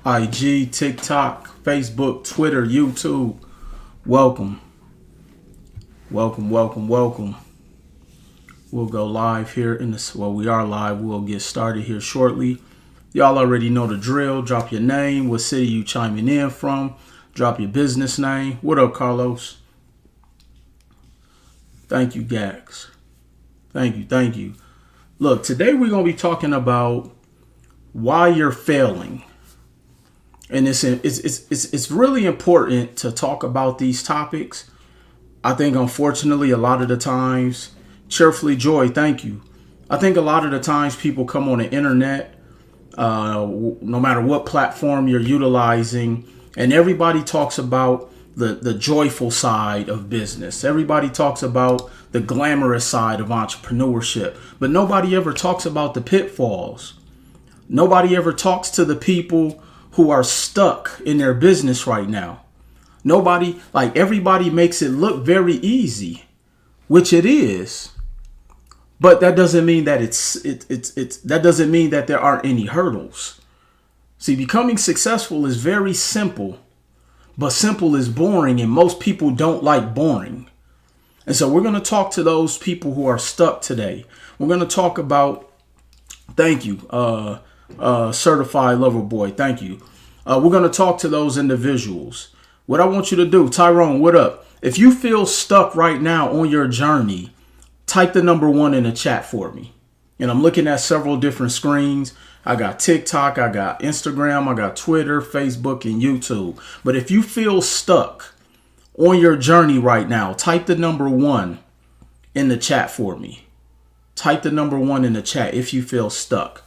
IG, TikTok, Facebook, Twitter, YouTube. Welcome. Welcome. We'll go live here in this. Well, we are live. We'll get started here shortly. Y'all already know the drill. Drop your name, what city you chiming in from. Drop your business name. What up, Carlos? Thank you, Gax. Thank you. Look, today we're going to be talking about why you're failing. And it's really important to talk about these topics. I think, unfortunately, a lot of the times, Cheerfully Joy, thank you. I think a lot of the times people come on the internet, no matter what platform you're utilizing, and everybody talks about the joyful side of business. Everybody talks about the glamorous side of entrepreneurship, but nobody ever talks about the pitfalls. Nobody ever talks to the people who are stuck in their business right now. Everybody makes it look very easy, which it is. But that doesn't mean that that doesn't mean that there aren't any hurdles. See, becoming successful is very simple, but simple is boring, and most people don't like boring. And so we're going to talk to those people who are stuck today. We're going to talk about, thank you, certified lover boy. Thank you. We're going to talk to those individuals. What I want you to do, Tyrone, what up? If you feel stuck right now on your journey, type the number 1 in the chat for me. And I'm looking at several different screens. I got TikTok, I got Instagram, I got Twitter, Facebook, and YouTube. But if you feel stuck on your journey right now, type the number 1 in the chat for me. Type the number 1 in the chat if you feel stuck.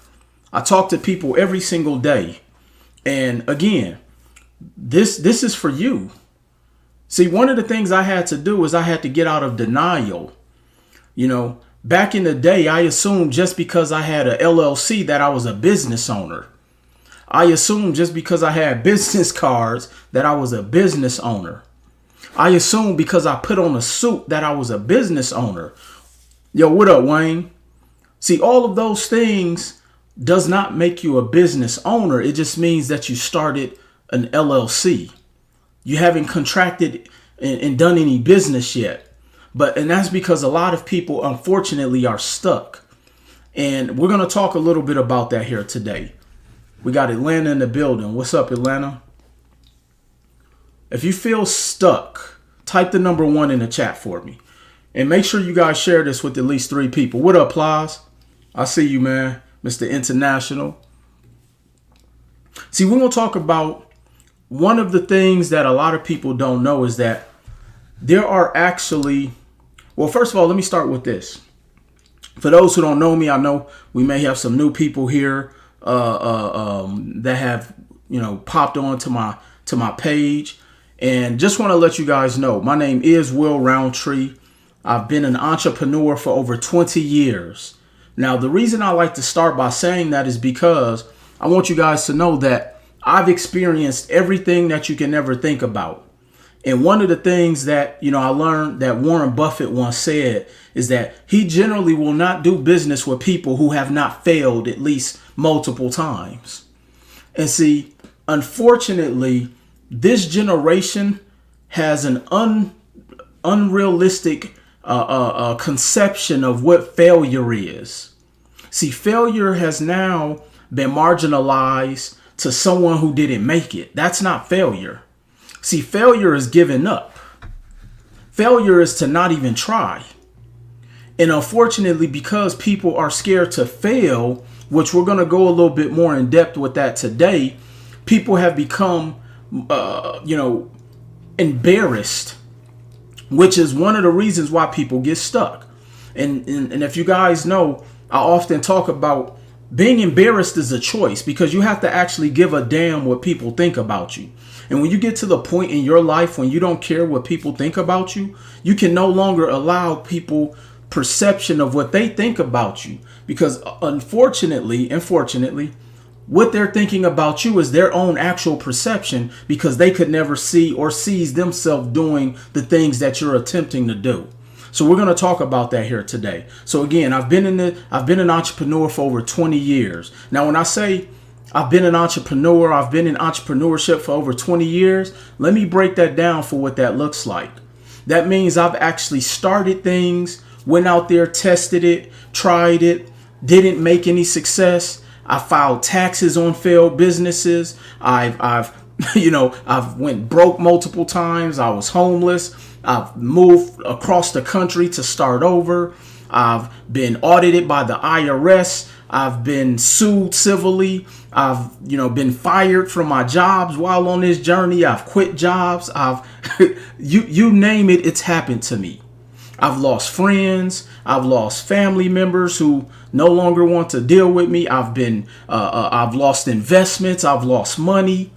I talk to people every single day. And again, this is for you. See, one of the things I had to do is I had to get out of denial. You know, back in the day, I assumed just because I had a LLC that I was a business owner. I assumed just because I had business cards that I was a business owner. I assumed because I put on a suit that I was a business owner. Yo, what up, Wayne? See, all of those things does not make you a business owner. It just means that you started an LLC. You haven't contracted and done any business yet. And that's because a lot of people, unfortunately, are stuck. And we're going to talk a little bit about that here today. We got Atlanta in the building. What's up, Atlanta? If you feel stuck, type the number 1 in the chat for me. And make sure you guys share this with at least 3 people. What up, Plies? I see you, man. Mr. International. See, we're going to talk about one of the things that a lot of people don't know is that there are actually, well, first of all, let me start with this. For those who don't know me, I know we may have some new people here that have, popped on to my page. And just want to let you guys know, my name is Will Roundtree. I've been an entrepreneur for over 20 years. Now, the reason I like to start by saying that is because I want you guys to know that I've experienced everything that you can ever think about. And one of the things that, I learned that Warren Buffett once said is that he generally will not do business with people who have not failed at least multiple times. And see, unfortunately, this generation has an unrealistic conception of what failure is. See, failure has now been marginalized to someone who didn't make it. That's not failure. See, failure is giving up. Failure is to not even try. And unfortunately, because people are scared to fail, which we're going to go a little bit more in depth with that today, people have become, embarrassed, which is one of the reasons why people get stuck. And if you guys know, I often talk about being embarrassed is a choice because you have to actually give a damn what people think about you. And when you get to the point in your life when you don't care what people think about you, you can no longer allow people perception of what they think about you. Because unfortunately, what they're thinking about you is their own actual perception because they could never see or seize themselves doing the things that you're attempting to do. So we're going to talk about that here today. So again, I've been an entrepreneur for over 20 years. Now, when I say I've been an entrepreneur. I've been in entrepreneurship for over 20 years. Let me break that down for what that looks like. That means I've actually started things, went out there, tested it, tried it, didn't make any success. I filed taxes on failed businesses. I've went broke multiple times. I was homeless. I've moved across the country to start over. I've been audited by the IRS. I've been sued civilly. I've, been fired from my jobs while on this journey. I've quit jobs. You name it, it's happened to me. I've lost friends. I've lost family members who no longer want to deal with me. I've lost investments. I've lost money.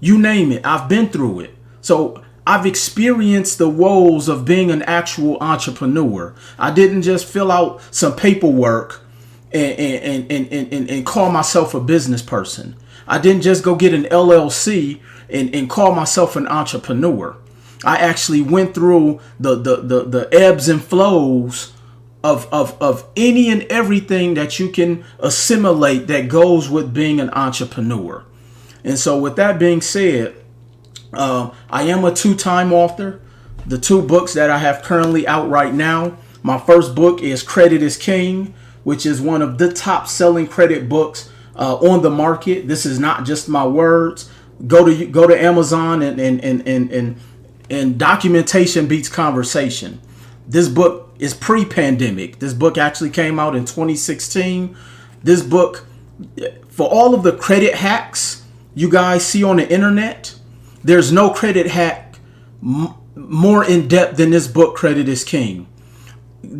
You name it. I've been through it. So I've experienced the woes of being an actual entrepreneur. I didn't just fill out some paperwork and call myself a business person. I didn't just go get an LLC and call myself an entrepreneur. I actually went through the ebbs and flows of any and everything that you can assimilate that goes with being an entrepreneur. And so with that being said, I am a 2-time author. The 2 books that I have currently out right now, my first book is Credit is King, which is one of the top selling credit books on the market. This is not just my words. Go to Amazon and documentation beats conversation. This book is pre-pandemic. This book actually came out in 2016. This book, for all of the credit hacks you guys see on the internet, there's no credit hack more in depth than this book, Credit is King.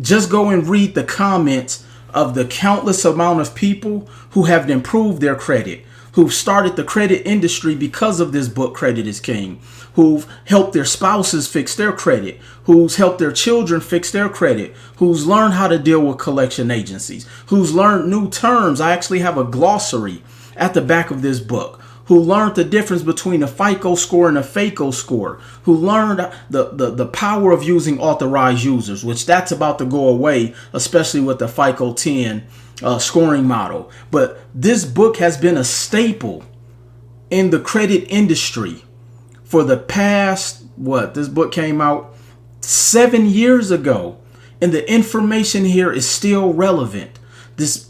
Just go and read the comments of the countless amount of people who have improved their credit, who've started the credit industry because of this book, Credit is King, who've helped their spouses fix their credit, who's helped their children fix their credit, who's learned how to deal with collection agencies, who's learned new terms. I actually have a glossary at the back of this book. Who learned the difference between a FICO score and a FACO score, who learned the power of using authorized users, which that's about to go away, especially with the FICO 10 scoring model. But this book has been a staple in the credit industry for the past, this book came out 7 years ago, and the information here is still relevant. This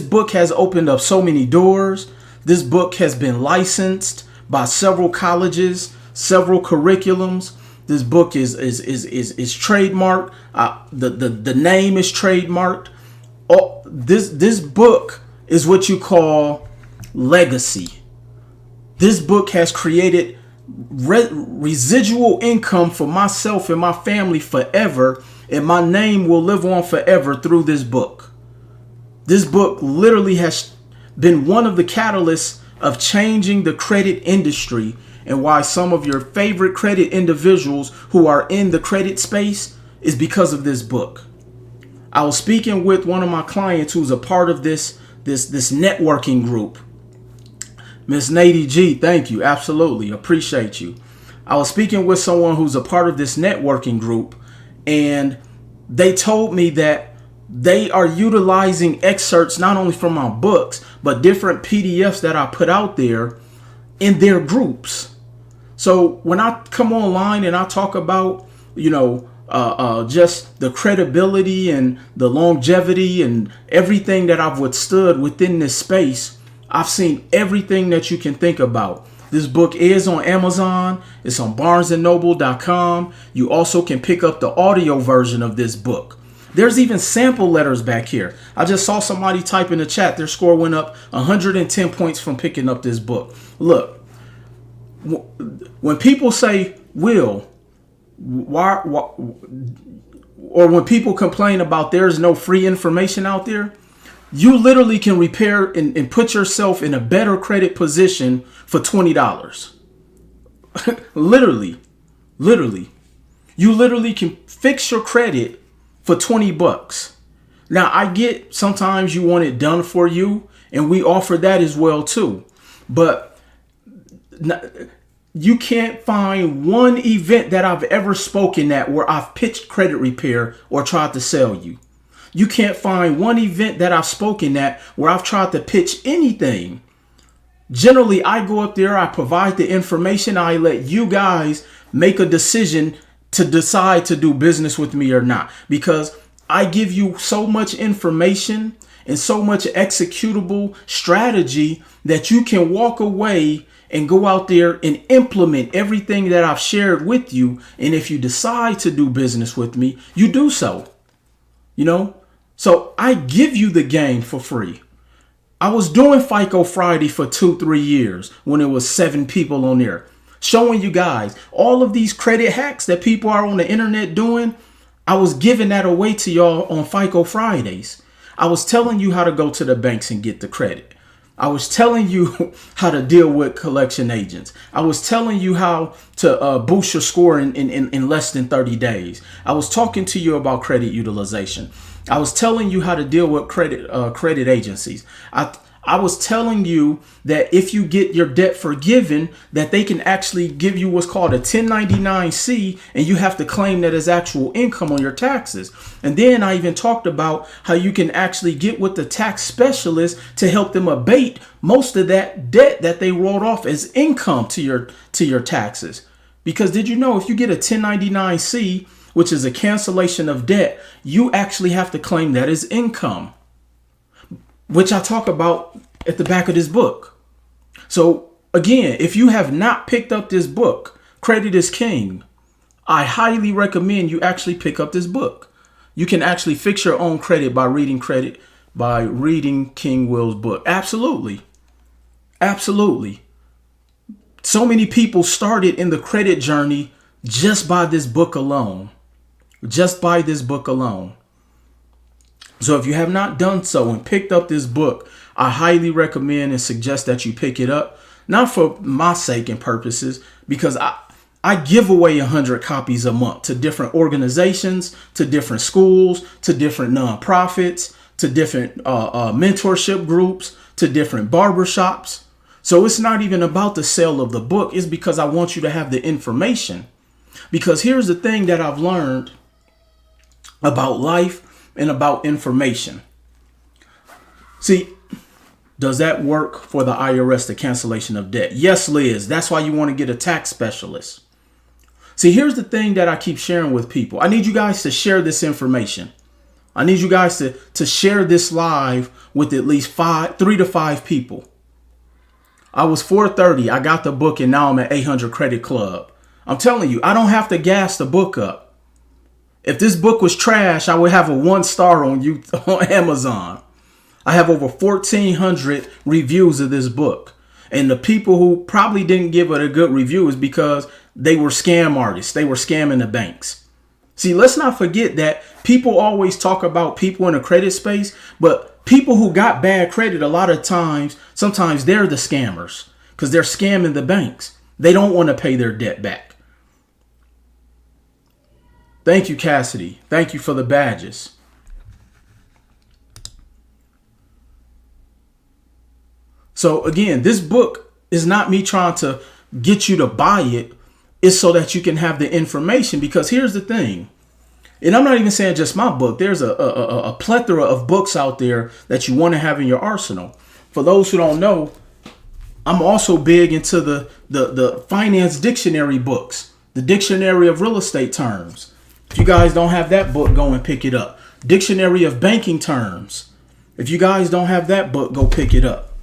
book has opened up so many doors. This book has been licensed by several colleges, several curriculums. This book is trademarked. The name is trademarked. Oh, this book is what you call legacy. This book has created residual income for myself and my family forever, and my name will live on forever through this book. This book literally has been one of the catalysts of changing the credit industry, and why some of your favorite credit individuals who are in the credit space is because of this book. I was speaking with one of my clients who's a part of this networking group. Miss Nady G, thank you. Absolutely. Appreciate you. I was speaking with someone who's a part of this networking group, and they told me that they are utilizing excerpts not only from my books, but different PDFs that I put out there in their groups. So when I come online and I talk about, just the credibility and the longevity and everything that I've withstood within this space, I've seen everything that you can think about. This book is on Amazon. It's on barnesandnoble.com. You also can pick up the audio version of this book. There's even sample letters back here. I just saw somebody type in the chat. Their score went up 110 points from picking up this book. Look, when people say, Will, why, or when people complain about there's no free information out there, you literally can repair and put yourself in a better credit position for $20. Literally. You literally can fix your credit for $20. Now, I get sometimes you want it done for you, and we offer that as well too. But you can't find one event that I've ever spoken at where I've pitched credit repair or tried to sell you. You can't find one event that I've spoken at where I've tried to pitch anything Generally, I go up there, I provide the information, I let you guys make a decision to decide to do business with me or not. Because I give you so much information and so much executable strategy that you can walk away and go out there and implement everything that I've shared with you. And if you decide to do business with me, you do so. You know, so I give you the game for free. I was doing FICO Friday for 2-3 years when it was 7 people on there, showing you guys all of these credit hacks that people are on the internet doing. I was giving that away to y'all on FICO Fridays. I was telling you how to go to the banks and get the credit. I was telling you how to deal with collection agents. I was telling you how to boost your score in less than 30 days. I was talking to you about credit utilization. I was telling you how to deal with credit agencies. I was telling you that if you get your debt forgiven, that they can actually give you what's called a 1099-C, and you have to claim that as actual income on your taxes. And then I even talked about how you can actually get with the tax specialist to help them abate most of that debt that they wrote off as income to your taxes. Because did you know if you get a 1099-C, which is a cancellation of debt, you actually have to claim that as income, which I talk about at the back of this book. So again, if you have not picked up this book, Credit is King, I highly recommend you actually pick up this book. You can actually fix your own credit by reading King Will's book. Absolutely. Absolutely. So many people started in the credit journey just by this book alone. Just by this book alone. So if you have not done so and picked up this book, I highly recommend and suggest that you pick it up. Not for my sake and purposes, because I give away 100 copies a month to different organizations, to different schools, to different nonprofits, to different mentorship groups, to different barbershops. So it's not even about the sale of the book. It's because I want you to have the information. Because here's the thing that I've learned about life and about information. See, does that work for the IRS, the cancellation of debt? Yes, Liz. That's why you want to get a tax specialist. See, here's the thing that I keep sharing with people. I need you guys to share this information. I need you guys to share this live with at least 3 to 5 people. I was 430. I got the book and now I'm at 800 Credit Club. I'm telling you, I don't have to gas the book up. If this book was trash, I would have a 1 star on Amazon. I have over 1,400 reviews of this book. And the people who probably didn't give it a good review is because they were scam artists. They were scamming the banks. See, let's not forget that people always talk about people in the credit space, but people who got bad credit a lot of times, sometimes they're the scammers because they're scamming the banks. They don't want to pay their debt back. Thank you, Cassidy. Thank you for the badges. So again, this book is not me trying to get you to buy it. It's so that you can have the information, because here's the thing. And I'm not even saying just my book. There's a plethora of books out there that you want to have in your arsenal. For those who don't know, I'm also big into the finance dictionary books, the dictionary of real estate terms. If you guys don't have that book, go and pick it up. Dictionary of banking terms. If you guys don't have that book, go pick it up.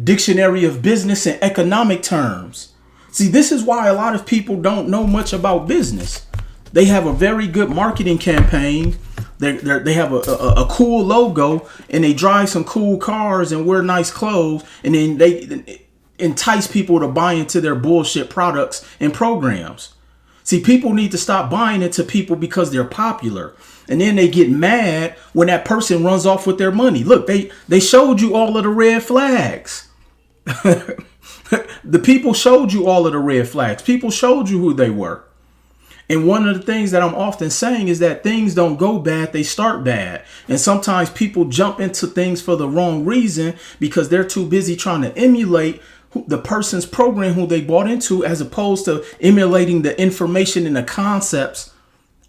Dictionary of business and economic terms. See, this is why a lot of people don't know much about business. They have a very good marketing campaign. They have a cool logo, and they drive some cool cars and wear nice clothes, and then they entice people to buy into their bullshit products and programs. See, people need to stop buying into people because they're popular. And then they get mad when that person runs off with their money. Look, they showed you all of the red flags. The people showed you all of the red flags. People showed you who they were. And one of the things that I'm often saying is that things don't go bad, they start bad. And sometimes people jump into things for the wrong reason because they're too busy trying to emulate the person's program who they bought into, as opposed to emulating the information and the concepts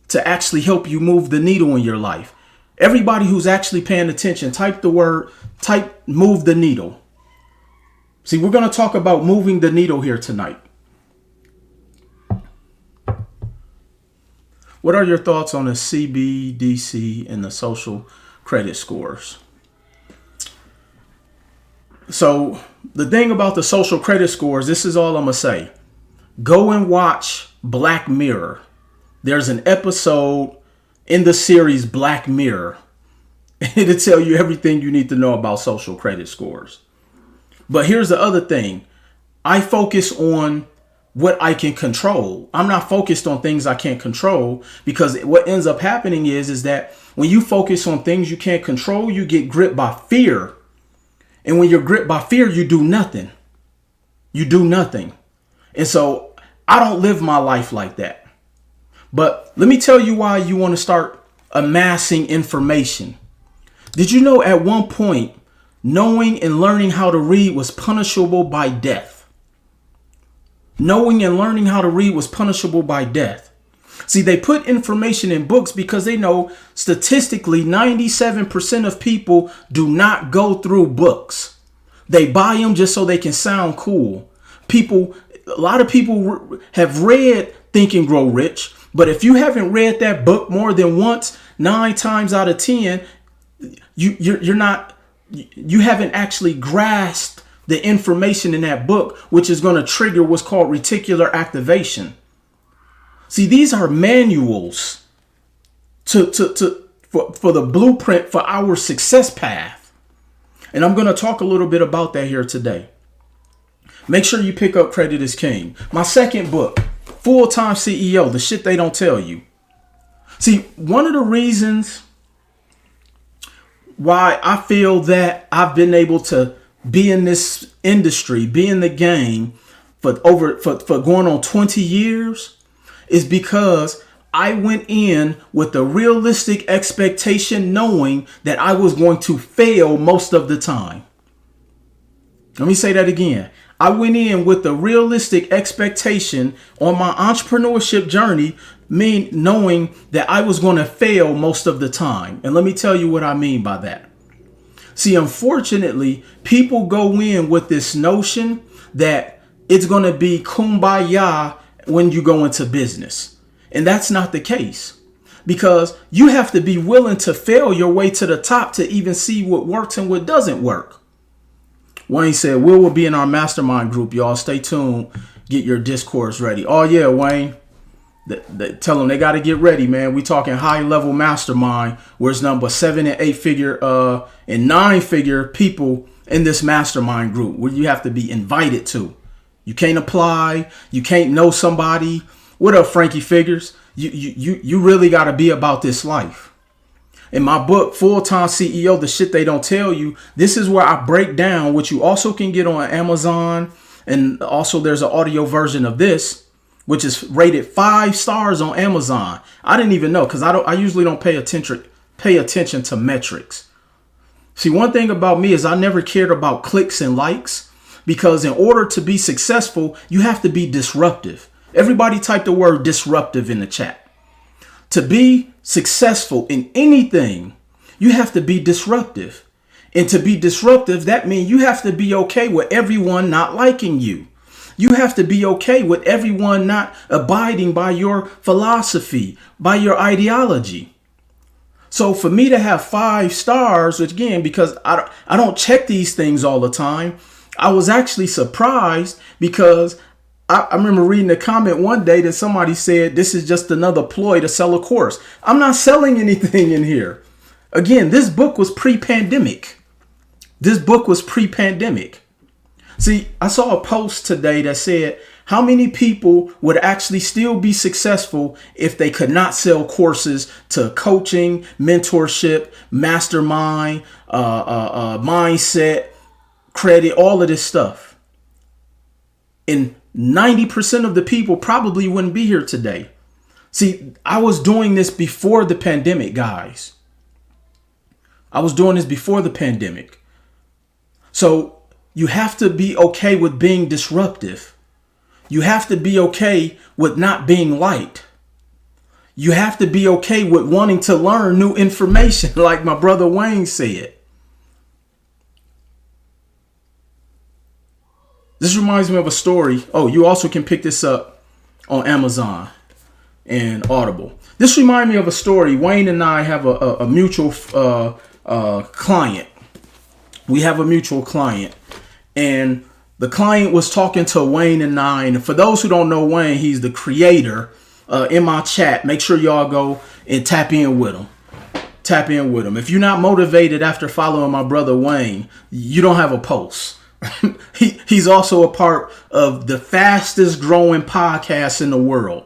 to actually help you move the needle in your life. Everybody who's actually paying attention, type move the needle. See, we're going to talk about moving the needle here tonight. What are your thoughts on the CBDC and the social credit scores? So the thing about the social credit scores, this is all I'm going to say. Go and watch Black Mirror. There's an episode in the series Black Mirror. It'll tell you everything you need to know about social credit scores. But here's the other thing. I focus on what I can control. I'm not focused on things I can't control, because what ends up happening is that when you focus on things you can't control, you get gripped by fear. And when you're gripped by fear, you do nothing. You do nothing. And so I don't live my life like that. But let me tell you why you want to start amassing information. Did you know at one point, knowing and learning how to read was punishable by death? Knowing and learning how to read was punishable by death. See, they put information in books because they know statistically 97% of people do not go through books. They buy them just so they can sound cool. A lot of people have read Think and Grow Rich, but if you haven't read that book more than once, 9 times out of 10, you haven't actually grasped the information in that book, which is going to trigger what's called reticular activation. See, these are manuals for the blueprint for our success path. And I'm going to talk a little bit about that here today. Make sure you pick up Credit is King. My second book, Full-Time CEO, the shit they don't tell you. See, one of the reasons why I feel that I've been able to be in this industry, be in the game for going on 20 years is because I went in with a realistic expectation, knowing that I was going to fail most of the time. Let me say that again. I went in with a realistic expectation on my entrepreneurship journey, knowing that I was going to fail most of the time. And let me tell you what I mean by that. See, unfortunately, people go in with this notion that it's going to be kumbaya when you go into business. And that's not the case, because you have to be willing to fail your way to the top to even see what works and what doesn't work. Wayne said, Will be in our mastermind group, y'all. Stay tuned. Get your discourse ready. Oh, yeah, Wayne. Tell them they got to get ready, man. We talking high level mastermind, where it's number 7 and 8 figure and 9 figure people in this mastermind group, where you have to be invited to. You can't apply. You can't know somebody. What up, Frankie Figures? You really got to be about this life. In my book, Full-Time CEO, the shit they don't tell you, this is where I break down what you also can get on Amazon. And also there's an audio version of this, which is rated 5 stars on Amazon. I didn't even know, because I usually don't pay attention to metrics. See, one thing about me is I never cared about clicks and likes, because in order to be successful, you have to be disruptive. Everybody type the word disruptive in the chat. To be successful in anything, you have to be disruptive. And to be disruptive, that means you have to be okay with everyone not liking you. You have to be okay with everyone not abiding by your philosophy, by your ideology. So for me to have 5 stars, which again, because I don't check these things all the time, I was actually surprised, because I remember reading a comment one day that somebody said, this is just another ploy to sell a course. I'm not selling anything in here. Again, this book was pre-pandemic. See, I saw a post today that said, how many people would actually still be successful if they could not sell courses to coaching, mentorship, mastermind, mindset, credit, all of this stuff? And 90% of the people probably wouldn't be here today. See, I was doing this before the pandemic, guys. I was doing this before the pandemic. So you have to be okay with being disruptive. You have to be okay with not being liked. You have to be okay with wanting to learn new information, like my brother Wayne said. This reminds me of a story. Oh, you also can pick this up on Amazon and Audible. This reminds me of a story. Wayne and I have a mutual client. We have a mutual client, and the client was talking to Wayne and I. And for those who don't know Wayne, he's the creator. In my chat, make sure y'all go and tap in with him. Tap in with him. If you're not motivated after following my brother Wayne, you don't have a pulse. He's also a part of the fastest growing podcast in the world.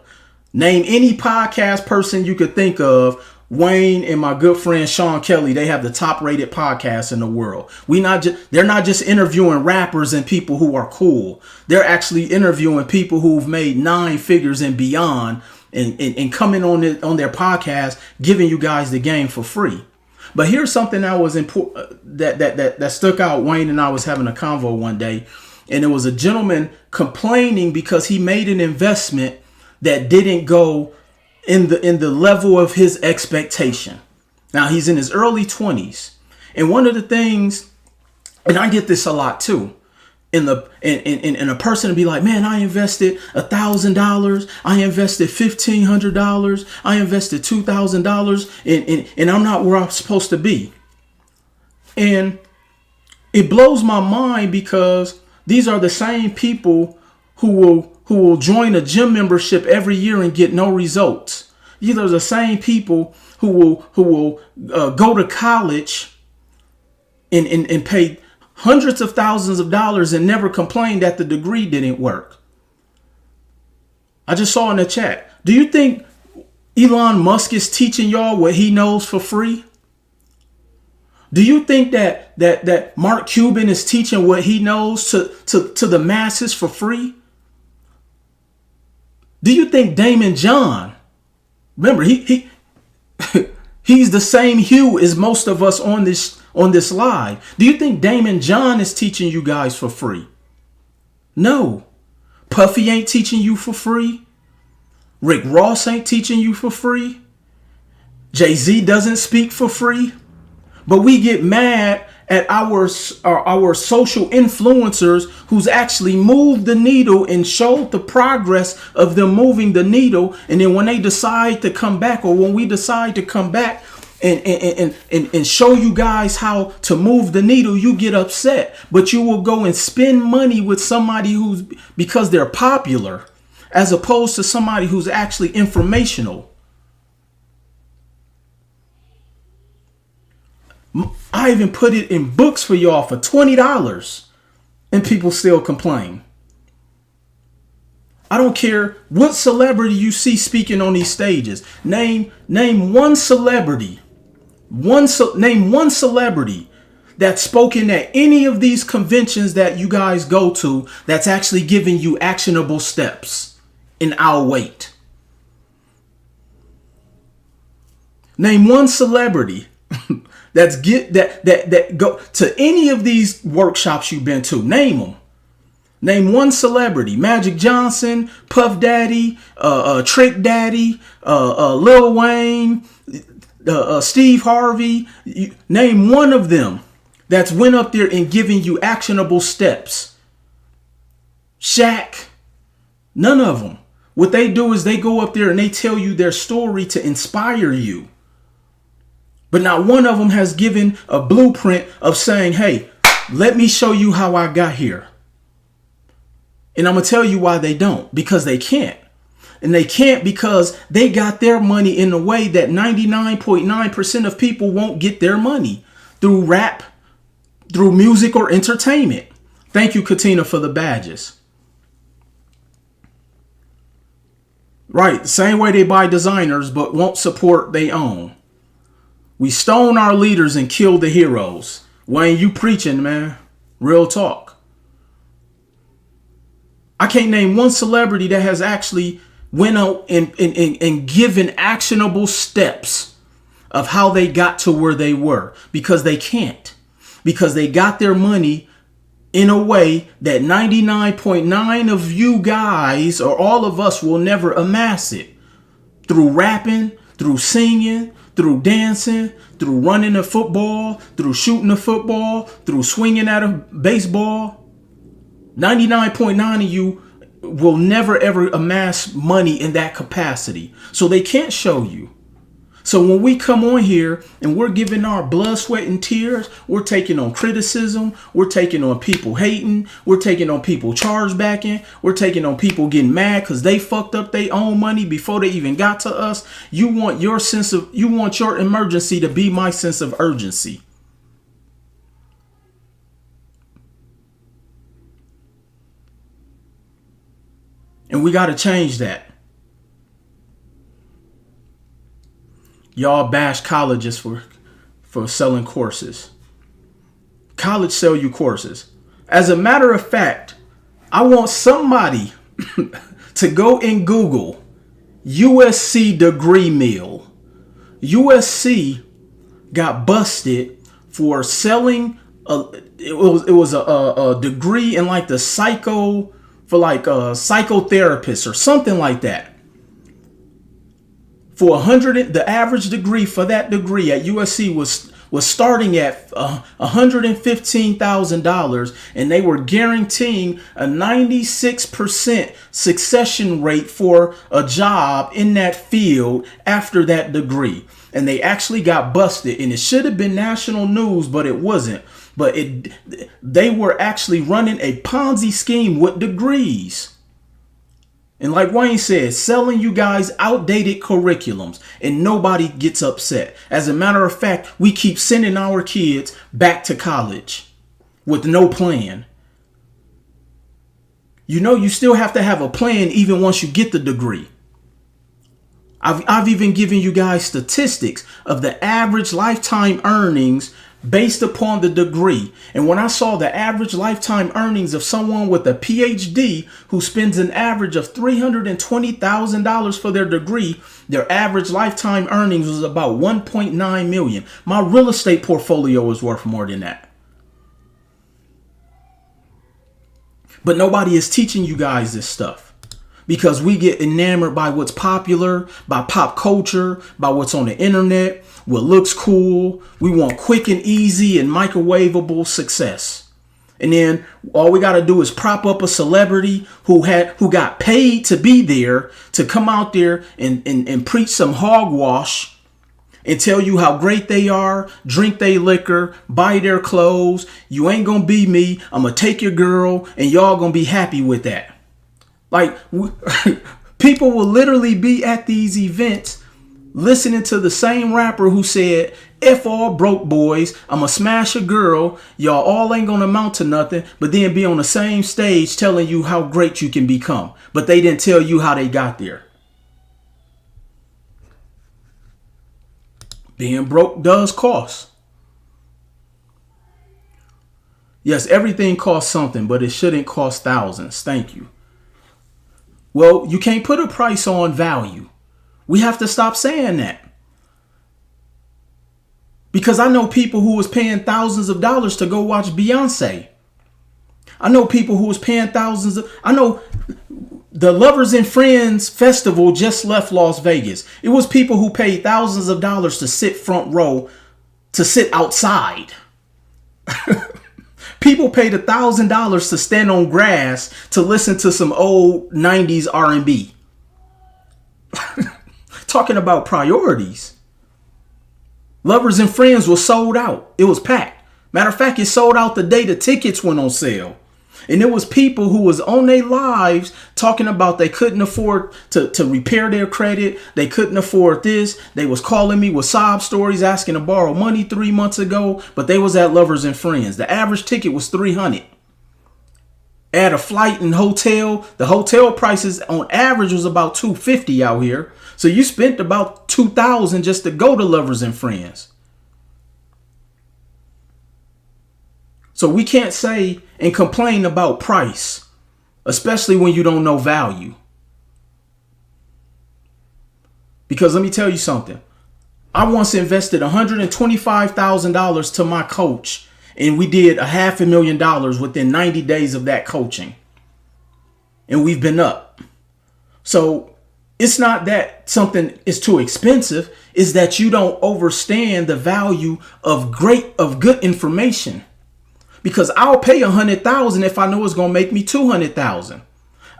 Name any podcast person you could think of. Wayne and my good friend Sean Kelly, they have the top rated podcast in the world. They're not just interviewing rappers and people who are cool. They're actually interviewing people who've made 9 figures and beyond, and coming on their podcast, giving you guys the game for free. But here's something that was important that stuck out. Wayne and I was having a convo one day, and it was a gentleman complaining because he made an investment that didn't go in the level of his expectation. Now he's in his early 20s, and one of the things, and I get this a lot too, in a person to be like, man, I invested $1,000, I invested $1,500, I invested $2,000, and I'm not where I'm supposed to be. And it blows my mind because these are the same people who will join a gym membership every year and get no results. These are the same people who will go to college and pay hundreds of thousands of dollars and never complain that the degree didn't work. I just saw in the chat. Do you think Elon Musk is teaching y'all what he knows for free? Do you think that Mark Cuban is teaching what he knows to the masses for free? Do you think Damon John, remember he's the same hue as most of us on this live. Do you think Damon John is teaching you guys for free? No. Puffy ain't teaching you for free. Rick Ross ain't teaching you for free. Jay-Z doesn't speak for free. But we get mad at our social influencers who's actually moved the needle and showed the progress of them moving the needle. And then when they decide to come back, or when we decide to come back and show you guys how to move the needle, you get upset. But you will go and spend money with somebody because they're popular, as opposed to somebody who's actually informational. I even put it in books for y'all for $20, and people still complain. I don't care what celebrity you see speaking on these stages. Name one celebrity. Name one celebrity that's spoken at any of these conventions that you guys go to that's actually giving you actionable steps in our weight. Name one celebrity that go to any of these workshops you've been to. Name them. Name one celebrity. Magic Johnson, Puff Daddy, Trick Daddy, Lil Wayne, Steve Harvey. Name one of them that's went up there and giving you actionable steps. Shaq. None of them. What they do is they go up there and they tell you their story to inspire you. But not one of them has given a blueprint of saying, hey, let me show you how I got here. And I'm going to tell you why they don't. Because they can't. And they can't because they got their money in a way that 99.9% of people won't get their money. Through rap, through music, or entertainment. Thank you, Katina, for the badges. Right. The same way they buy designers but won't support their own. We stone our leaders and kill the heroes. Wayne, you preaching, man. Real talk. I can't name one celebrity that has actually went out and given actionable steps of how they got to where they were. Because they can't. Because they got their money in a way that 99.9% of you guys or all of us will never amass it. Through rapping, through singing, through dancing, through running a football, through shooting a football, through swinging at a baseball. 99.9 of you will never ever amass money in that capacity. So they can't show you. So when we come on here and we're giving our blood, sweat, and tears, we're taking on criticism. We're taking on people hating. We're taking on people chargebacking. We're taking on people getting mad because they fucked up their own money before they even got to us. You want your emergency to be my sense of urgency. And we got to change that. Y'all bash colleges for selling courses. College sell you courses. As a matter of fact, I want somebody to go and Google USC degree mill. USC got busted for selling it was a degree in like the psychotherapist or something like that. For the average degree for that degree at USC was starting at $115,000, and they were guaranteeing a 96% succession rate for a job in that field after that degree. And they actually got busted, and it should have been national news, but it wasn't. But they were actually running a Ponzi scheme with degrees. And like Wayne said, selling you guys outdated curriculums, and nobody gets upset. As a matter of fact, we keep sending our kids back to college with no plan. You know, you still have to have a plan even once you get the degree. I've even given you guys statistics of the average lifetime earnings based upon the degree. And when I saw the average lifetime earnings of someone with a PhD who spends an average of $320,000 for their degree, their average lifetime earnings was about 1.9 million. My real estate portfolio is worth more than that. But nobody is teaching you guys this stuff because we get enamored by what's popular, by pop culture, by what's on the internet, what looks cool. We want quick and easy and microwavable success. And then all we got to do is prop up a celebrity who got paid to be there, to come out there and preach some hogwash and tell you how great they are, drink their liquor, buy their clothes. You ain't going to be me. I'm going to take your girl and y'all going to be happy with that. Like, people will literally be at these events listening to the same rapper who said, F all broke boys, I'ma smash a girl, y'all all ain't gonna amount to nothing, but then be on the same stage telling you how great you can become. But they didn't tell you how they got there. Being broke does cost. Yes, everything costs something, but it shouldn't cost thousands. Thank you. Well, you can't put a price on value. We have to stop saying that. Because I know people who was paying thousands of dollars to go watch Beyonce. I know people who was paying I know the Lovers and Friends Festival just left Las Vegas. It was people who paid thousands of dollars to sit front row, to sit outside. People paid $1,000 to stand on grass to listen to some old 90s R&B. Talking about priorities. Lovers and Friends was sold out. It was packed. Matter of fact, it sold out the day the tickets went on sale. And it was people who was on their lives talking about they couldn't afford to repair their credit. They couldn't afford this. They was calling me with sob stories asking to borrow money 3 months ago. But they was at Lovers and Friends. The average ticket was $300. Add a flight and hotel. The hotel prices on average was about $250 out here. So you spent about $2,000 just to go to Lovers and Friends. So we can't say and complain about price, especially when you don't know value. Because let me tell you something. I once invested $125,000 to my coach, and we did $500,000 within 90 days of that coaching. And we've been up. So it's not that something is too expensive. It's that you don't understand the value of good information. because I'll pay 100,000 if I know it's going to make me 200,000.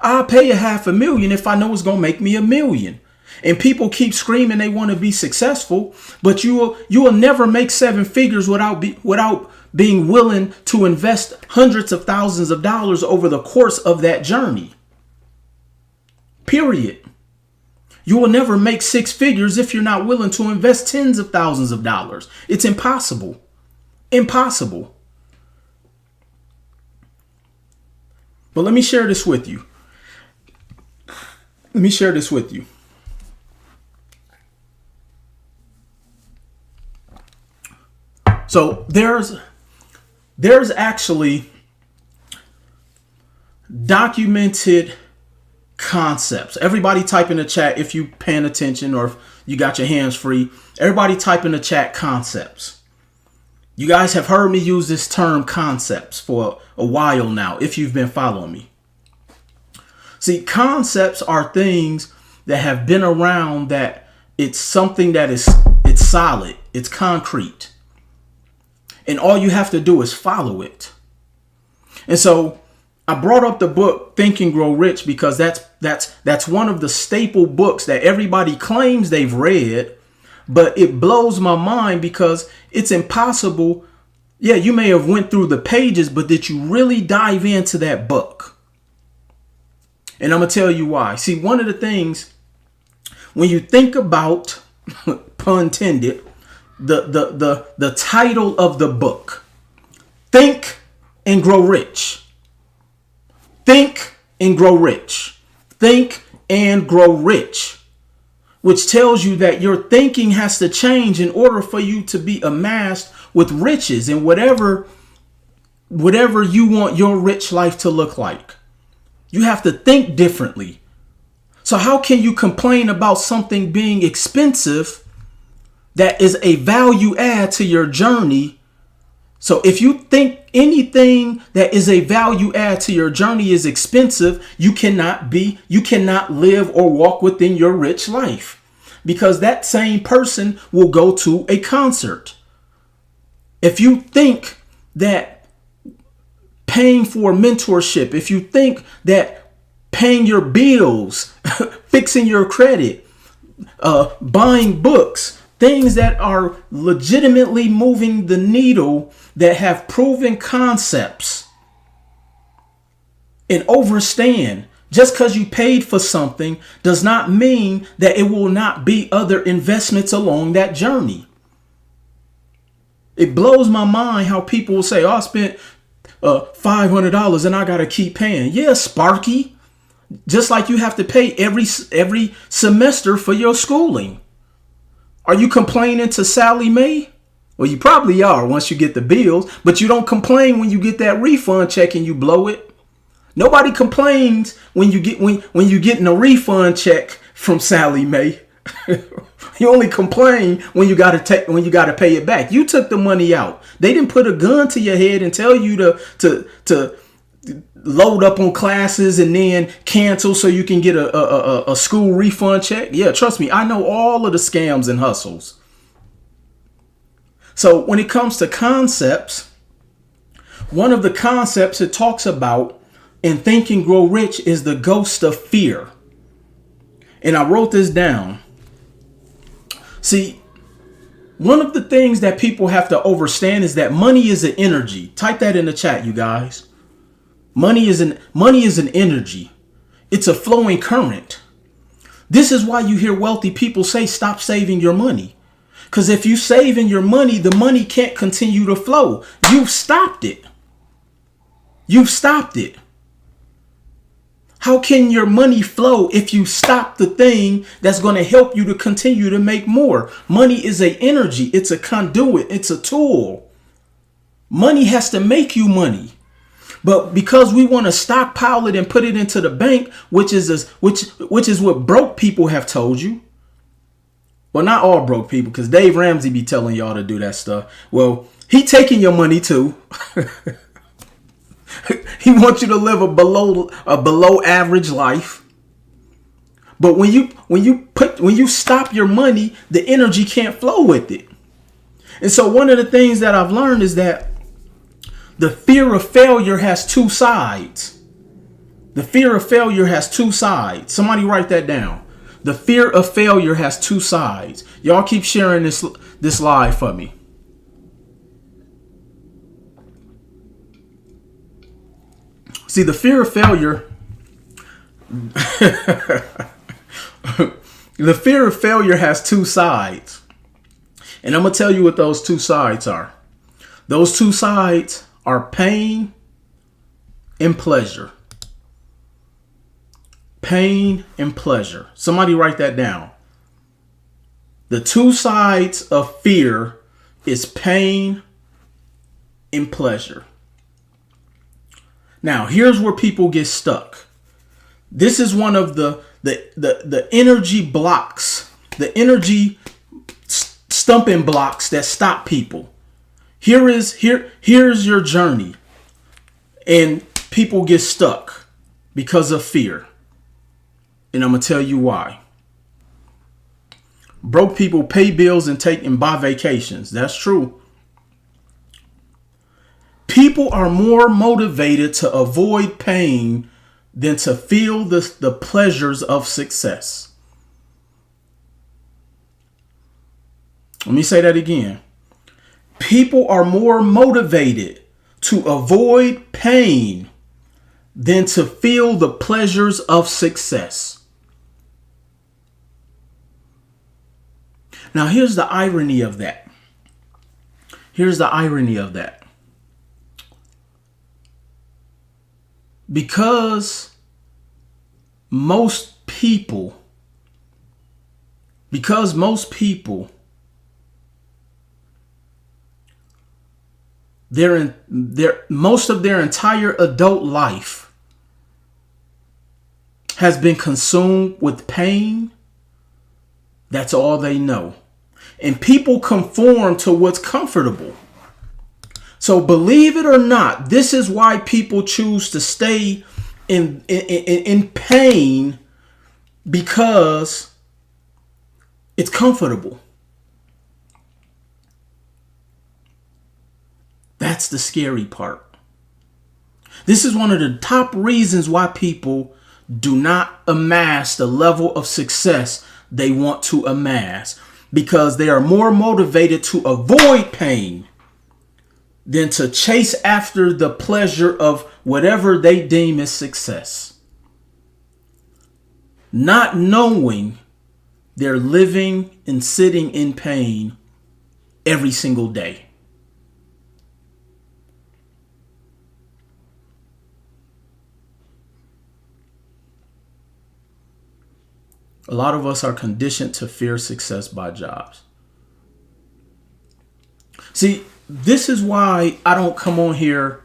I'll pay $500,000 if I know it's going to make me $1 million. And people keep screaming they want to be successful, but you will never make 7 figures without being willing to invest hundreds of thousands of dollars over the course of that journey. Period. You will never make 6 figures if you're not willing to invest tens of thousands of dollars. It's impossible. Impossible. But let me share this with you. So there's actually documented concepts. Everybody type in the chat if you paying attention or if you got your hands free. Everybody type in the chat concepts. You guys have heard me use this term concepts for a while now if you've been following me. See, concepts are things that have been around, that it's something that it's solid, it's concrete. And all you have to do is follow it. And so I brought up the book Think and Grow Rich because that's one of the staple books that everybody claims they've read, but it blows my mind because it's impossible. Yeah, you may have went through the pages, but did you really dive into that book? And I'm going to tell you why. See, one of the things when you think about, pun intended, the title of the book, Think and Grow Rich. Think and Grow Rich. Think and Grow Rich. Which tells you that your thinking has to change in order for you to be amassed with riches and whatever you want your rich life to look like. You have to think differently. So how can you complain about something being expensive that is a value add to your journey? So if you think anything that is a value add to your journey is expensive, you cannot live or walk within your rich life, because that same person will go to a concert. If you think that paying for mentorship, if you think that paying your bills, fixing your credit, buying books, things that are legitimately moving the needle, that have proven concepts, and overstand, just because you paid for something does not mean that it will not be other investments along that journey. It blows my mind how people will say, oh, I spent $500 and I got to keep paying. Yeah, Sparky. Just like you have to pay every semester for your schooling. Are you complaining to Sally Mae? Well, you probably are once you get the bills, but you don't complain when you get that refund check and you blow it. Nobody complains when you're getting a refund check from Sally Mae. You only complain when you got to pay it back. You took the money out. They didn't put a gun to your head and tell you to load up on classes and then cancel so you can get a school refund check. Yeah, trust me, I know all of the scams and hustles. So when it comes to concepts, one of the concepts it talks about in Think and Grow Rich is the ghost of fear. And I wrote this down. See, one of the things that people have to understand is that money is an energy. Type that in the chat, you guys. Money is an energy. It's a flowing current. This is why you hear wealthy people say, stop saving your money. Because if you saving your money, the money can't continue to flow. You've stopped it. You've stopped it. How can your money flow if you stop the thing that's going to help you to continue to make more? Money is an energy. It's a conduit. It's a tool. Money has to make you money. But because we want to stockpile it and put it into the bank, which is what broke people have told you. Well, not all broke people, because Dave Ramsey be telling y'all to do that stuff. Well, he taking your money too. He wants you to live a below average life. But when you stop your money, the energy can't flow with it. And so one of the things that I've learned is that The fear of failure has two sides. The fear of failure has two sides. Somebody write that down. The fear of failure has two sides. Y'all keep sharing this live for me. See, the fear of failure, the fear of failure has two sides. And I'm going to tell you what those two sides are. Those two sides are pain and pleasure. Pain and pleasure. Somebody write that down. The two sides of fear is pain and pleasure. Now, here's where people get stuck. This is one of the energy blocks, the energy stumping blocks that stop people. Here's your journey, and people get stuck because of fear. And I'm gonna tell you why. Broke people pay bills and buy vacations. That's true. People are more motivated to avoid pain than to feel the pleasures of success. Let me say that again. People are more motivated to avoid pain than to feel the pleasures of success. Now, here's the irony of that. Here's the irony of that. Because most people, most of their entire adult life has been consumed with pain. That's all they know. And people conform to what's comfortable. So believe it or not, this is why people choose to stay in pain, because it's comfortable. That's the scary part. This is one of the top reasons why people do not amass the level of success they want to amass, because they are more motivated to avoid pain than to chase after the pleasure of whatever they deem as success. Not knowing they're living and sitting in pain every single day. A lot of us are conditioned to fear success by jobs. See, this is why I don't come on here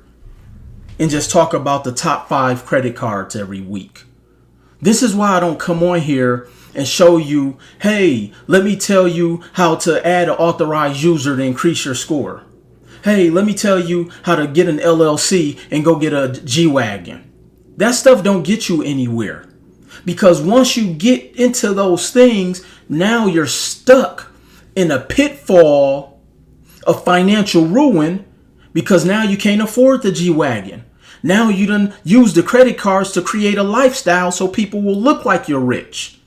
and just talk about the top 5 credit cards every week. This is why I don't come on here and show you, hey, let me tell you how to add an authorized user to increase your score. Hey, let me tell you how to get an LLC and go get a G-Wagon. That stuff don't get you anywhere. Because once you get into those things, now you're stuck in a pitfall of financial ruin, because now you can't afford the G-Wagon. Now you done use the credit cards to create a lifestyle so people will look like you're rich.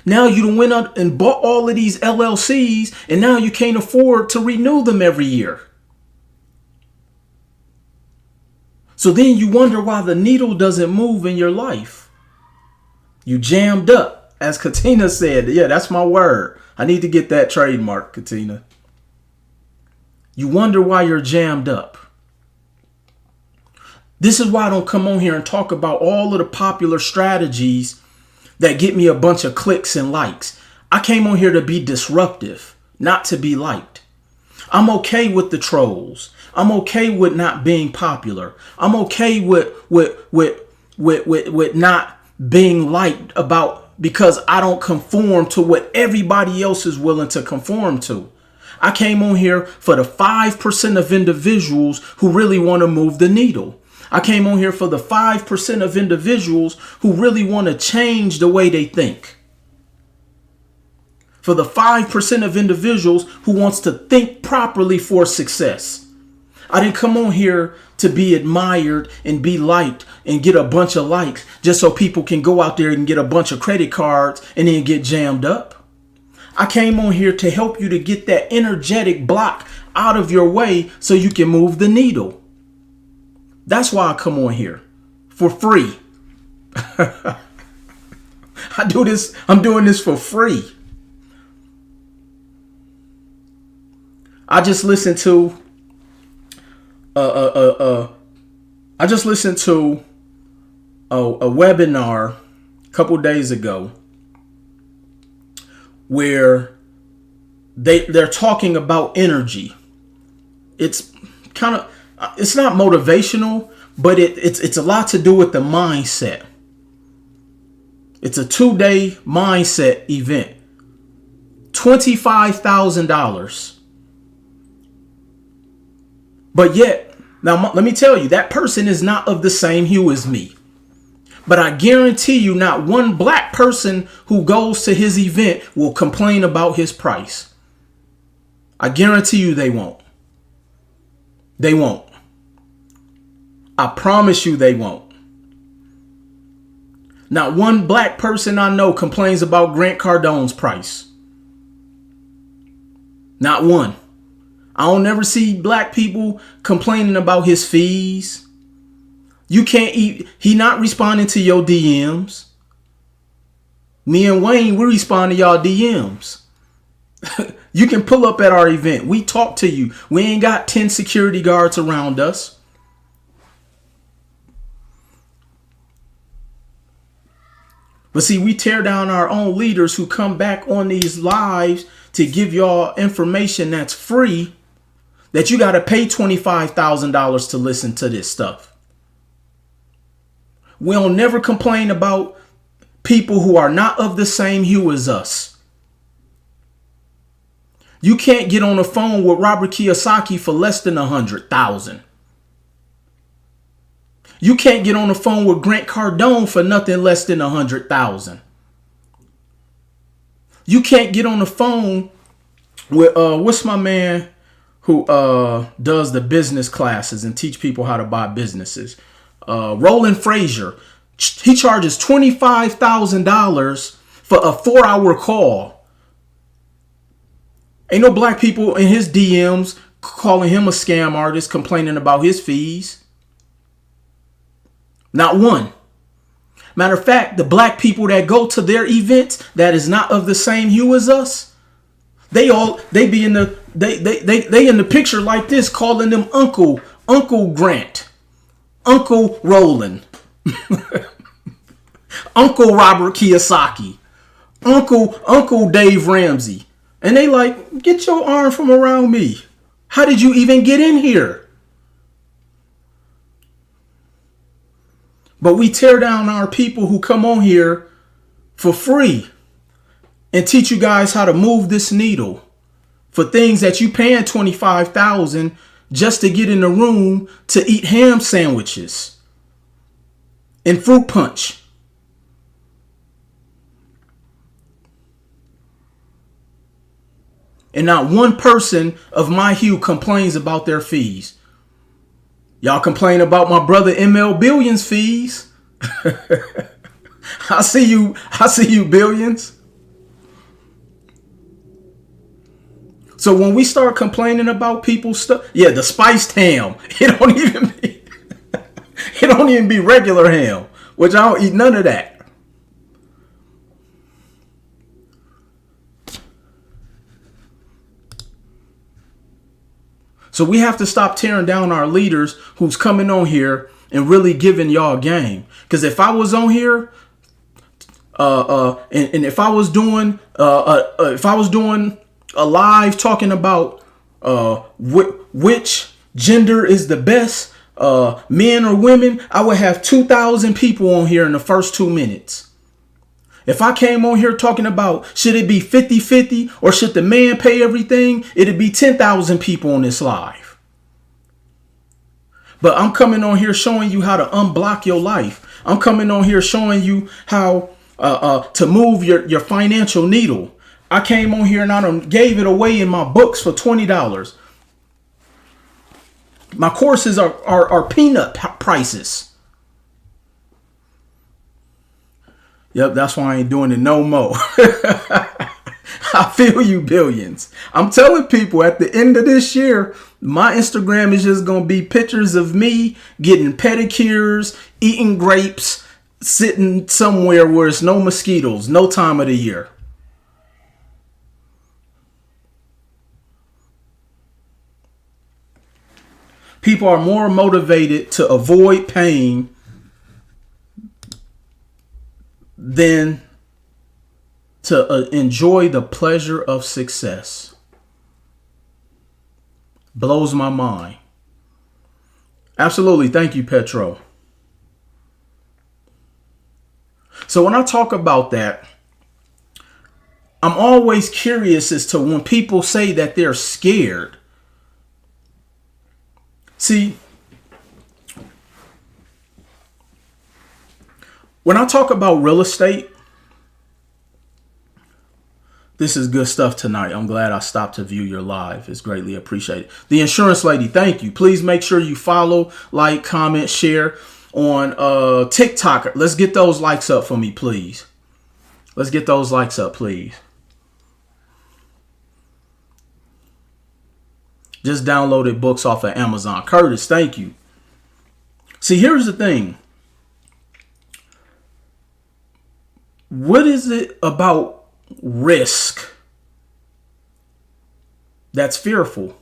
Now you done went out and bought all of these LLCs, and now you can't afford to renew them every year. So then you wonder why the needle doesn't move in your life. You jammed up, as Katina said. Yeah, that's my word. I need to get that trademark, Katina. You wonder why you're jammed up. This is why I don't come on here and talk about all of the popular strategies that get me a bunch of clicks and likes. I came on here to be disruptive, not to be liked. I'm okay with the trolls. I'm okay with not being popular. I'm okay with not being liked because I don't conform to what everybody else is willing to conform to. I came on here for the 5% of individuals who really want to move the needle. I came on here for the 5% of individuals who really want to change the way they think. For the 5% of individuals who wants to think properly for success. I didn't come on here to be admired and be liked and get a bunch of likes just so people can go out there and get a bunch of credit cards and then get jammed up. I came on here to help you to get that energetic block out of your way so you can move the needle. That's why I come on here for free. I'm doing this for free. I just listened to a webinar a couple days ago where they're talking about energy. It's not motivational, but it's a lot to do with the mindset. It's a 2-day mindset event. $25,000. But yet, now let me tell you, that person is not of the same hue as me. But I guarantee you not one black person who goes to his event will complain about his price. I guarantee you they won't. They won't. I promise you they won't. Not one black person I know complains about Grant Cardone's price. Not one. I don't never see black people complaining about his fees. You can't eat. He not responding to your DMs. Me and Wayne, we respond to y'all DMs. You can pull up at our event. We talk to you. We ain't got 10 security guards around us. But see, we tear down our own leaders who come back on these lives to give y'all information that's free, that you got to pay $25,000 to listen to this stuff. We don't never complain about people who are not of the same hue as us. You can't get on the phone with Robert Kiyosaki for less than $100,000. You can't get on the phone with Grant Cardone for nothing less than $100,000. You can't get on the phone with what's my man who does the business classes and teach people how to buy businesses. Roland Frazier. He charges $25,000 for a 4-hour call. Ain't no black people in his DMs calling him a scam artist, complaining about his fees. Not one. Matter of fact, the black people that go to their events that is not of the same hue as us, they be in the picture like this, calling them Uncle Grant, Uncle Roland, Uncle Robert Kiyosaki, Uncle Dave Ramsey. And they like, get your arm from around me. How did you even get in here? But we tear down our people who come on here for free and teach you guys how to move this needle for things that you paying $25,000 just to get in the room to eat ham sandwiches and fruit punch. And not one person of my hue complains about their fees. Y'all complain about my brother ML Billions fees. I see you, Billions. So when we start complaining about people's stuff, yeah, the spiced ham. It don't even be regular ham, which I don't eat none of that. So we have to stop tearing down our leaders who's coming on here and really giving y'all game. Because if I was on here, and if I was doing a live talking about which gender is the best, men or women, I would have 2,000 people on here in the first 2 minutes. If I came on here talking about should it be 50-50 or should the man pay everything, it'd be 10,000 people on this live. But I'm coming on here showing you how to unblock your life. I'm coming on here showing you how to move your financial needle. I came on here and I gave it away in my books for $20. My courses are peanut prices. Yep, that's why I ain't doing it no more. I feel you, billions. I'm telling people at the end of this year, my Instagram is just going to be pictures of me getting pedicures, eating grapes, sitting somewhere where it's no mosquitoes, no time of the year. People are more motivated to avoid pain than to enjoy the pleasure of success. Blows my mind. Absolutely. Thank you, Petro. So when I talk about that, I'm always curious as to when people say that they're scared. See, when I talk about real estate, this is good stuff tonight. I'm glad I stopped to view your live. It's greatly appreciated. The insurance lady, thank you. Please make sure you follow, like, comment, share on TikTok. Let's get those likes up for me, please. Let's get those likes up, please. Just downloaded books off of Amazon. Curtis, thank you. See, here's the thing. What is it about risk that's fearful?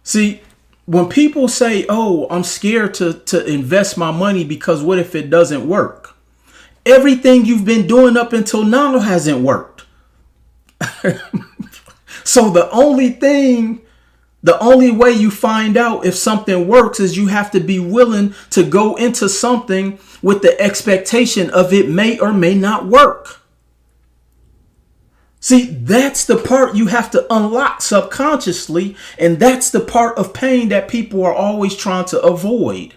See, when people say, oh, I'm scared to invest my money because what if it doesn't work? Everything you've been doing up until now hasn't worked. So the only way you find out if something works is you have to be willing to go into something with the expectation of it may or may not work. See, that's the part you have to unlock subconsciously, and that's the part of pain that people are always trying to avoid.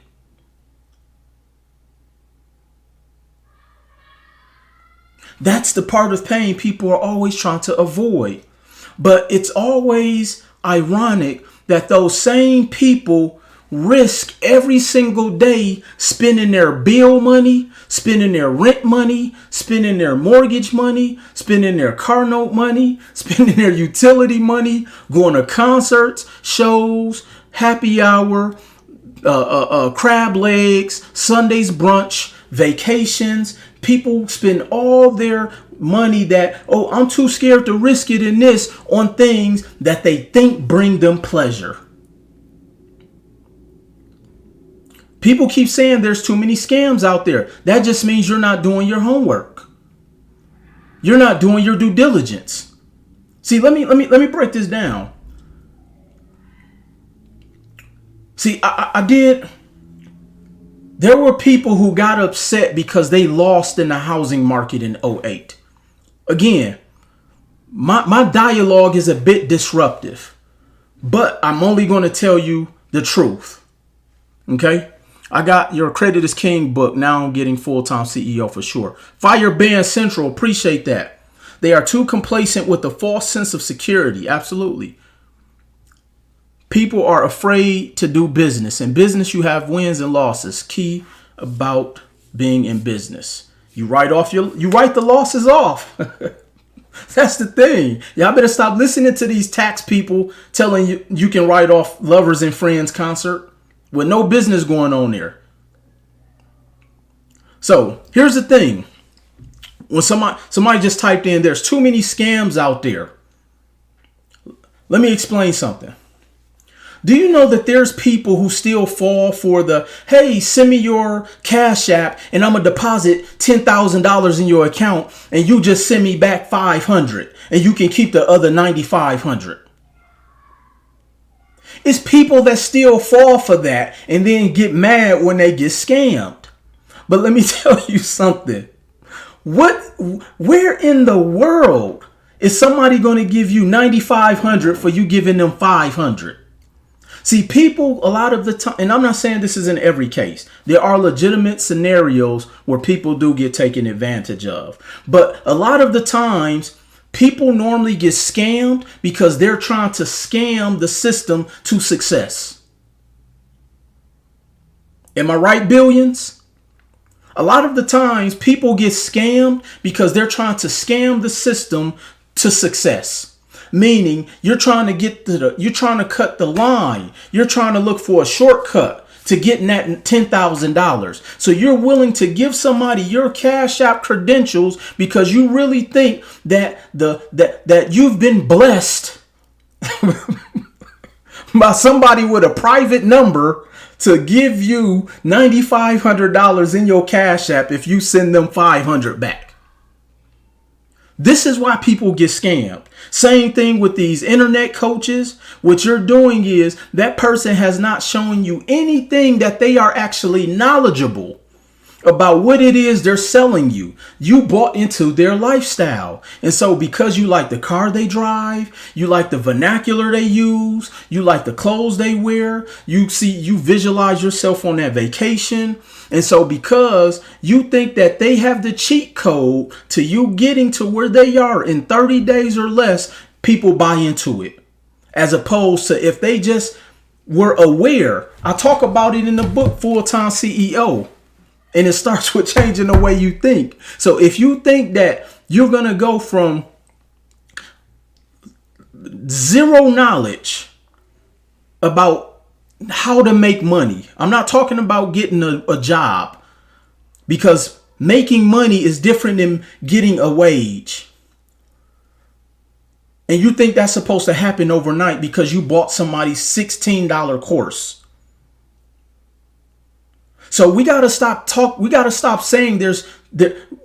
That's the part of pain people are always trying to avoid. But it's always ironic that those same people risk every single day spending their bill money, spending their rent money, spending their mortgage money, spending their car note money, spending their utility money, going to concerts, shows, happy hour, crab legs, Sundays brunch, vacations. People spend all their money that, oh, I'm too scared to risk it in this on things that they think bring them pleasure. People keep saying there's too many scams out there. That just means you're not doing your homework. You're not doing your due diligence. See, let me break this down. See, there were people who got upset because they lost in the housing market in 2008. Again, my dialogue is a bit disruptive, but I'm only going to tell you the truth. Okay? I got your Credit is King book. Now I'm getting full-time CEO for sure. Fire Band Central. Appreciate that. They are too complacent with a false sense of security. Absolutely. People are afraid to do business. In business, you have wins and losses. Key about being in business. You write the losses off. That's the thing. Y'all better stop listening to these tax people telling you you can write off Lovers and Friends concert with no business going on there. So here's the thing. When somebody just typed in, there's too many scams out there. Let me explain something. Do you know that there's people who still fall for the, hey, send me your Cash App and I'm going to deposit $10,000 in your account and you just send me back $500 and you can keep the other $9,500. It's people that still fall for that and then get mad when they get scammed. But let me tell you something. Where in the world is somebody going to give you $9,500 for you giving them $500? See, people, a lot of the time, and I'm not saying this is in every case. There are legitimate scenarios where people do get taken advantage of. But a lot of the times, People normally get scammed because they're trying to scam the system to success. Am I right, billions? A lot of the times people get scammed because they're trying to scam the system to success. Meaning you're trying to cut the line. You're trying to look for a shortcut to getting that $10,000. So you're willing to give somebody your Cash App credentials because you really think that that you've been blessed by somebody with a private number to give you $9,500 in your Cash App if you send them $500 back. This is why people get scammed. Same thing with these internet coaches. What you're doing is that person has not shown you anything that they are actually knowledgeable about what it is they're selling you. You bought into their lifestyle. And so because you like the car they drive, you like the vernacular they use, you like the clothes they wear, you visualize yourself on that vacation. And so because you think that they have the cheat code to you getting to where they are in 30 days or less, people buy into it. As opposed to if they just were aware. I talk about it in the book, Full-Time CEO. And it starts with changing the way you think. So if you think that you're going to go from zero knowledge about how to make money. I'm not talking about getting a job, because making money is different than getting a wage. And you think that's supposed to happen overnight because you bought somebody's $16 course. So we got to stop saying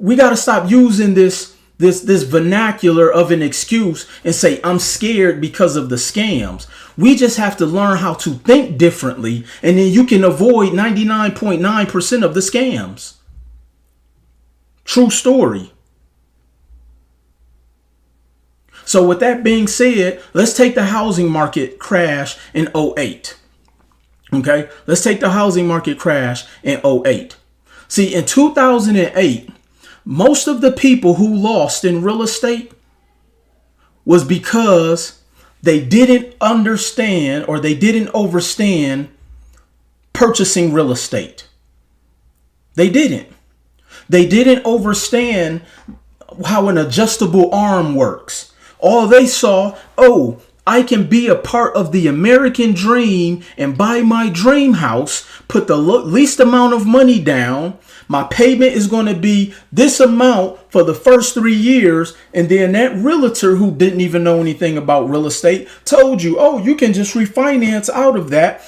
we got to stop using this vernacular of an excuse and say, I'm scared because of the scams. We just have to learn how to think differently, and then you can avoid 99.9% of the scams. True story. So with that being said, let's take the housing market crash in 2008. Okay, let's take the housing market crash in 2008. See, in 2008, most of the people who lost in real estate was because they didn't understand or they didn't understand purchasing real estate. They didn't understand how an adjustable arm works. All they saw, I can be a part of the American dream and buy my dream house, put the least amount of money down. My payment is going to be this amount for the first 3 years. And then that realtor who didn't even know anything about real estate told you, you can just refinance out of that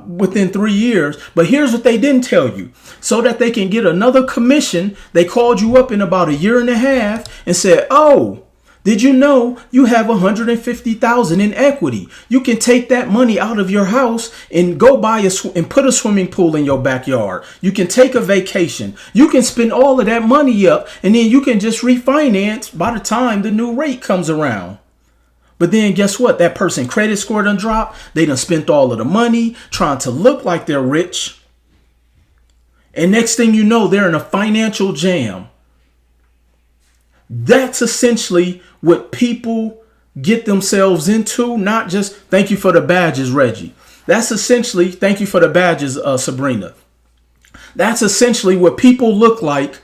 within 3 years. But here's what they didn't tell you. So that they can get another commission, they called you up in about a year and a half and said, did you know you have $150,000 in equity? You can take that money out of your house and go buy and put a swimming pool in your backyard. You can take a vacation. You can spend all of that money up, and then you can just refinance by the time the new rate comes around. But then guess what? That person credit score done dropped. They done spent all of the money trying to look like they're rich. And next thing you know, they're in a financial jam. That's essentially what people get themselves into. Not just thank you for the badges, Reggie. That's essentially thank you for the badges, Sabrina. That's essentially what people look like,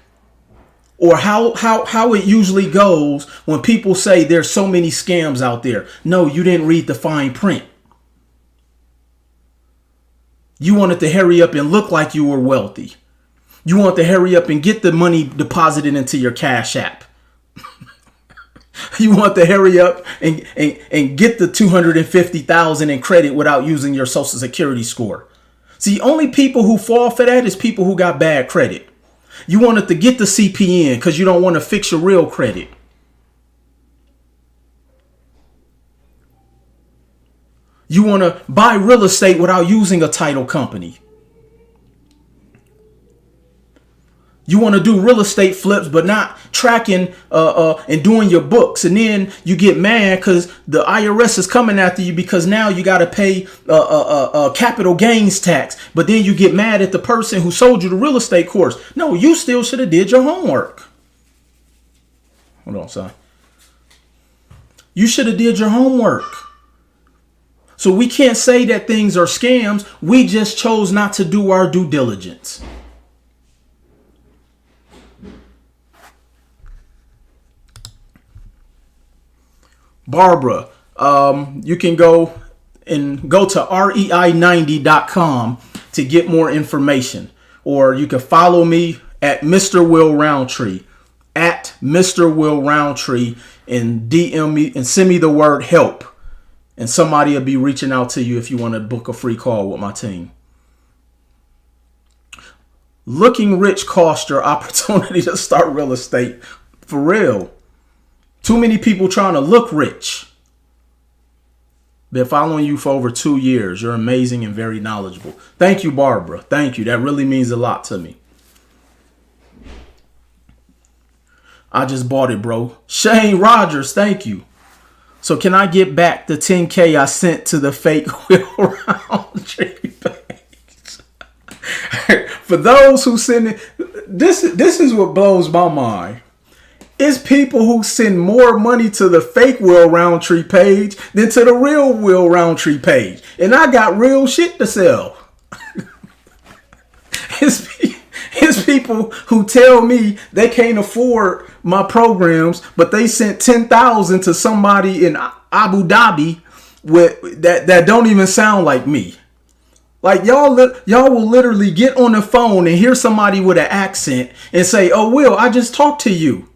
or how it usually goes when people say there's so many scams out there. No, you didn't read the fine print. You wanted to hurry up and look like you were wealthy. You want to hurry up and get the money deposited into your Cash App. You want to hurry up and get the $250,000 in credit without using your Social Security score. See, only people who fall for that is people who got bad credit. You wanted to get the CPN because you don't want to fix your real credit. You want to buy real estate without using a title company. You want to do real estate flips, but not tracking and doing your books. And then you get mad because the IRS is coming after you because now you got to pay capital gains tax. But then you get mad at the person who sold you the real estate course. No, you still should have did your homework. Hold on, son. You should have did your homework. So we can't say that things are scams. We just chose not to do our due diligence. Barbara, you can go to rei90.com to get more information. Or you can follow me at Mr. Will Roundtree, at Mr. Will Roundtree, and DM me and send me the word help. And somebody will be reaching out to you if you want to book a free call with my team. Looking rich cost your opportunity to start real estate. For real. Too many people trying to look rich. Been following you for over 2 years. You're amazing and very knowledgeable. Thank you, Barbara. Thank you. That really means a lot to me. I just bought it, bro. Shane Rogers, thank you. So can I get back the 10K I sent to the fake Will Roundtree page? For those who send it, this is what blows my mind. It's people who send more money to the fake Will Roundtree page than to the real Will Roundtree page. And I got real shit to sell. It's people who tell me they can't afford my programs, but they sent $10,000 to somebody in Abu Dhabi with that don't even sound like me. Like y'all will literally get on the phone and hear somebody with an accent and say, "Oh, Will, I just talked to you."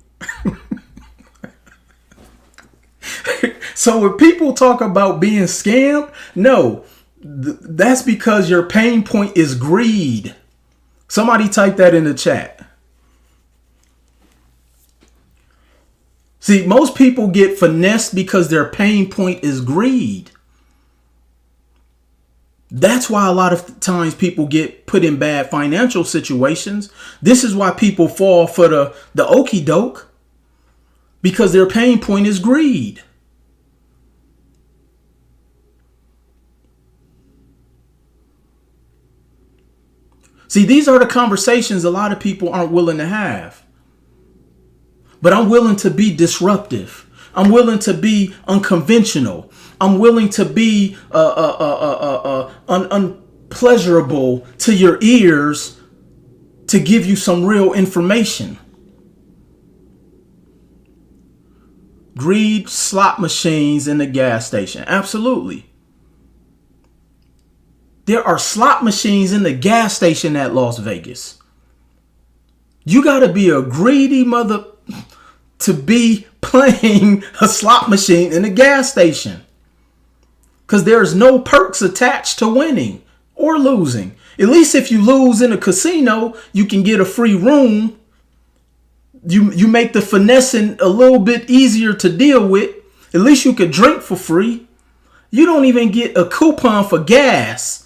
So when people talk about being scammed, no, that's because your pain point is greed. Somebody type that in the chat. See, most people get finessed because their pain point is greed. That's why a lot of times people get put in bad financial situations. This is why people fall for the okie doke, because their pain point is greed. See, these are the conversations a lot of people aren't willing to have. But I'm willing to be disruptive. I'm willing to be unconventional. I'm willing to be unpleasurable to your ears to give you some real information. Greed slot machines in the gas station. Absolutely. There are slot machines in the gas station at Las Vegas. You got to be a greedy mother to be playing a slot machine in a gas station. Because there's no perks attached to winning or losing. At least if you lose in a casino, you can get a free room. You make the finessing a little bit easier to deal with. At least you could drink for free. You don't even get a coupon for gas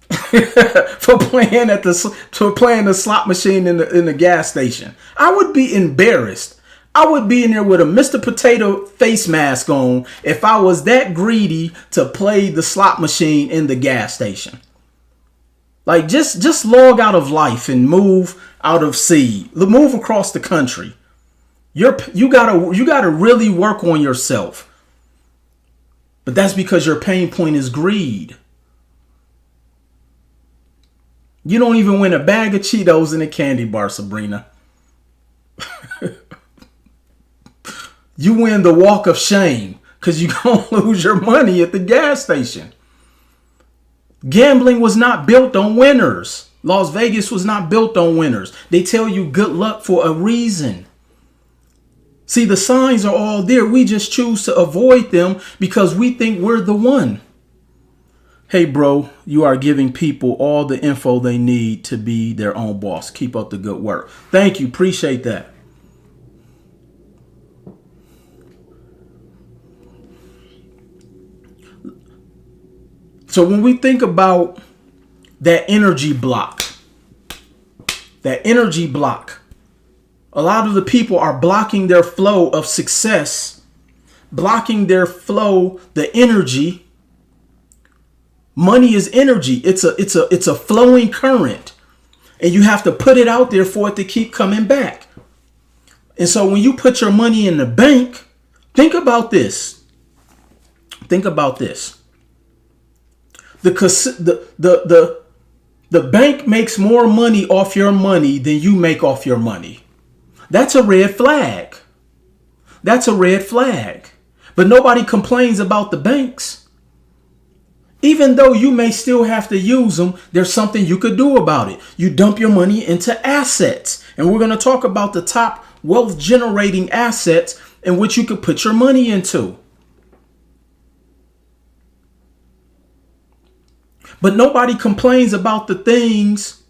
for playing the slot machine in the gas station. I would be embarrassed. I would be in there with a Mr. Potato face mask on if I was that greedy to play the slot machine in the gas station. Like just log out of life and move out of sea. Move across the country. You gotta really work on yourself. But that's because your pain point is greed. You don't even win a bag of Cheetos and a candy bar, Sabrina. You win the walk of shame because you're going to lose your money at the gas station. Gambling was not built on winners. Las Vegas was not built on winners. They tell you good luck for a reason. See, the signs are all there. We just choose to avoid them because we think we're the one. Hey, bro, you are giving people all the info they need to be their own boss. Keep up the good work. Thank you. Appreciate that. So when we think about that energy block, a lot of the people are blocking their flow of success, blocking their flow, the energy. Money is energy. It's a flowing current, and you have to put it out there for it to keep coming back. And so when you put your money in the bank, think about this. Think about this. The bank makes more money off your money than you make off your money. That's a red flag. That's a red flag. But nobody complains about the banks. Even though you may still have to use them, there's something you could do about it. You dump your money into assets. And we're going to talk about the top wealth generating assets in which you could put your money into. But nobody complains about the things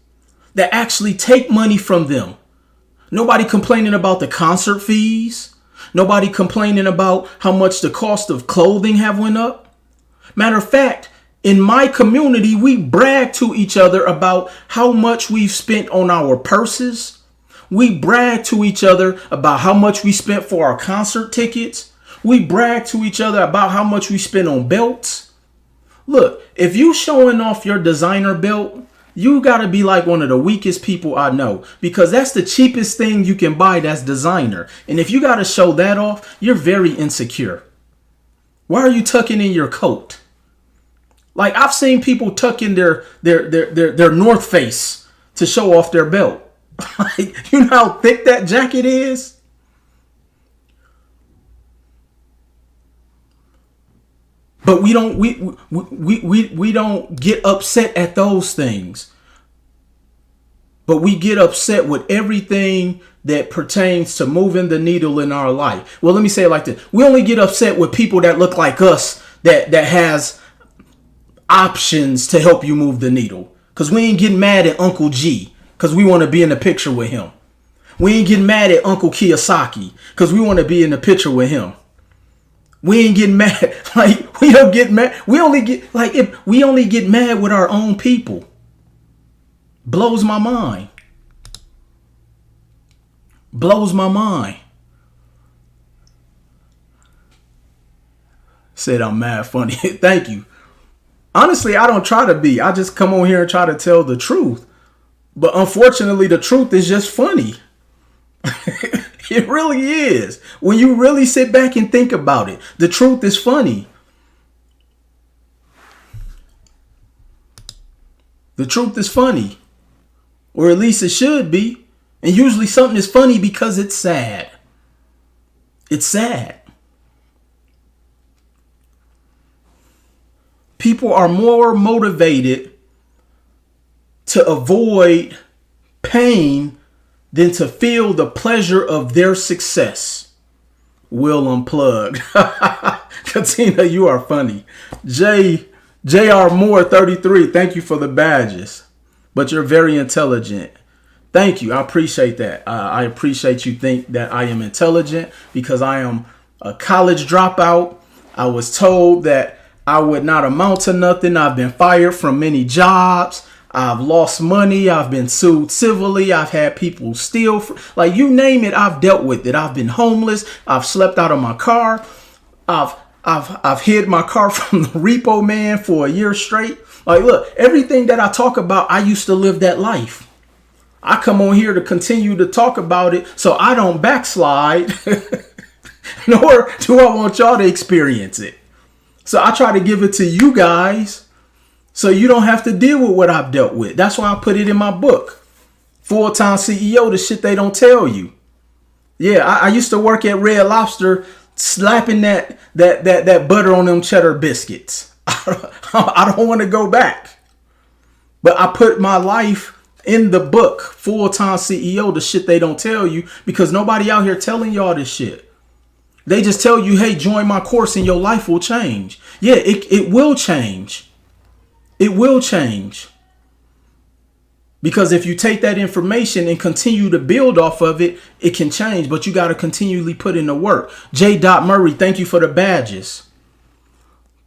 that actually take money from them. Nobody complaining about the concert fees. Nobody complaining about how much the cost of clothing have went up. Matter of fact, in my community, we brag to each other about how much we've spent on our purses. We brag to each other about how much we spent for our concert tickets. We brag to each other about how much we spent on belts. Look, if you showing off your designer belt, you got to be like one of the weakest people I know, because that's the cheapest thing you can buy that's designer. And if you got to show that off, you're very insecure. Why are you tucking in your coat? Like, I've seen people tuck in their North Face to show off their belt. Like, you know how thick that jacket is? But we don't get upset at those things. But we get upset with everything that pertains to moving the needle in our life. Well, let me say it like this. We only get upset with people that look like us, that has options to help you move the needle. Because we ain't getting mad at Uncle G because we want to be in the picture with him. We ain't getting mad at Uncle Kiyosaki because we want to be in the picture with him. We ain't getting mad. Like, we don't get mad. We only get mad with our own people. Blows my mind. Blows my mind. Said I'm mad funny. Thank you. Honestly, I don't try to be. I just come on here and try to tell the truth. But unfortunately, the truth is just funny. It really is. When you really sit back and think about it, the truth is funny. The truth is funny. Or at least it should be. And usually something is funny because it's sad. It's sad. People are more motivated to avoid pain than to feel the pleasure of their success. Will unplug. Katina, you are funny. J.R. Moore 33, thank you for the badges. But you're very intelligent. Thank you. I appreciate that. I appreciate you think that I am intelligent because I am a college dropout. I was told that I would not amount to nothing. I've been fired from many jobs. I've lost money. I've been sued civilly. I've had people steal. Like, you name it, I've dealt with it. I've been homeless. I've slept out of my car. I've hid my car from the repo man for a year straight. Like, look, everything that I talk about, I used to live that life. I come on here to continue to talk about it so I don't backslide, nor do I want y'all to experience it. So I try to give it to you guys so you don't have to deal with what I've dealt with. That's why I put it in my book. Full-time CEO, the shit they don't tell you. Yeah, I used to work at Red Lobster slapping that butter on them cheddar biscuits. I don't want to go back. But I put my life in the book, Full-Time CEO, the shit they don't tell you, because nobody out here telling y'all this shit. They just tell you, hey, join my course and your life will change. Yeah, it will change. It will change. Because if you take that information and continue to build off of it, it can change. But you got to continually put in the work. J. Murray, thank you for the badges.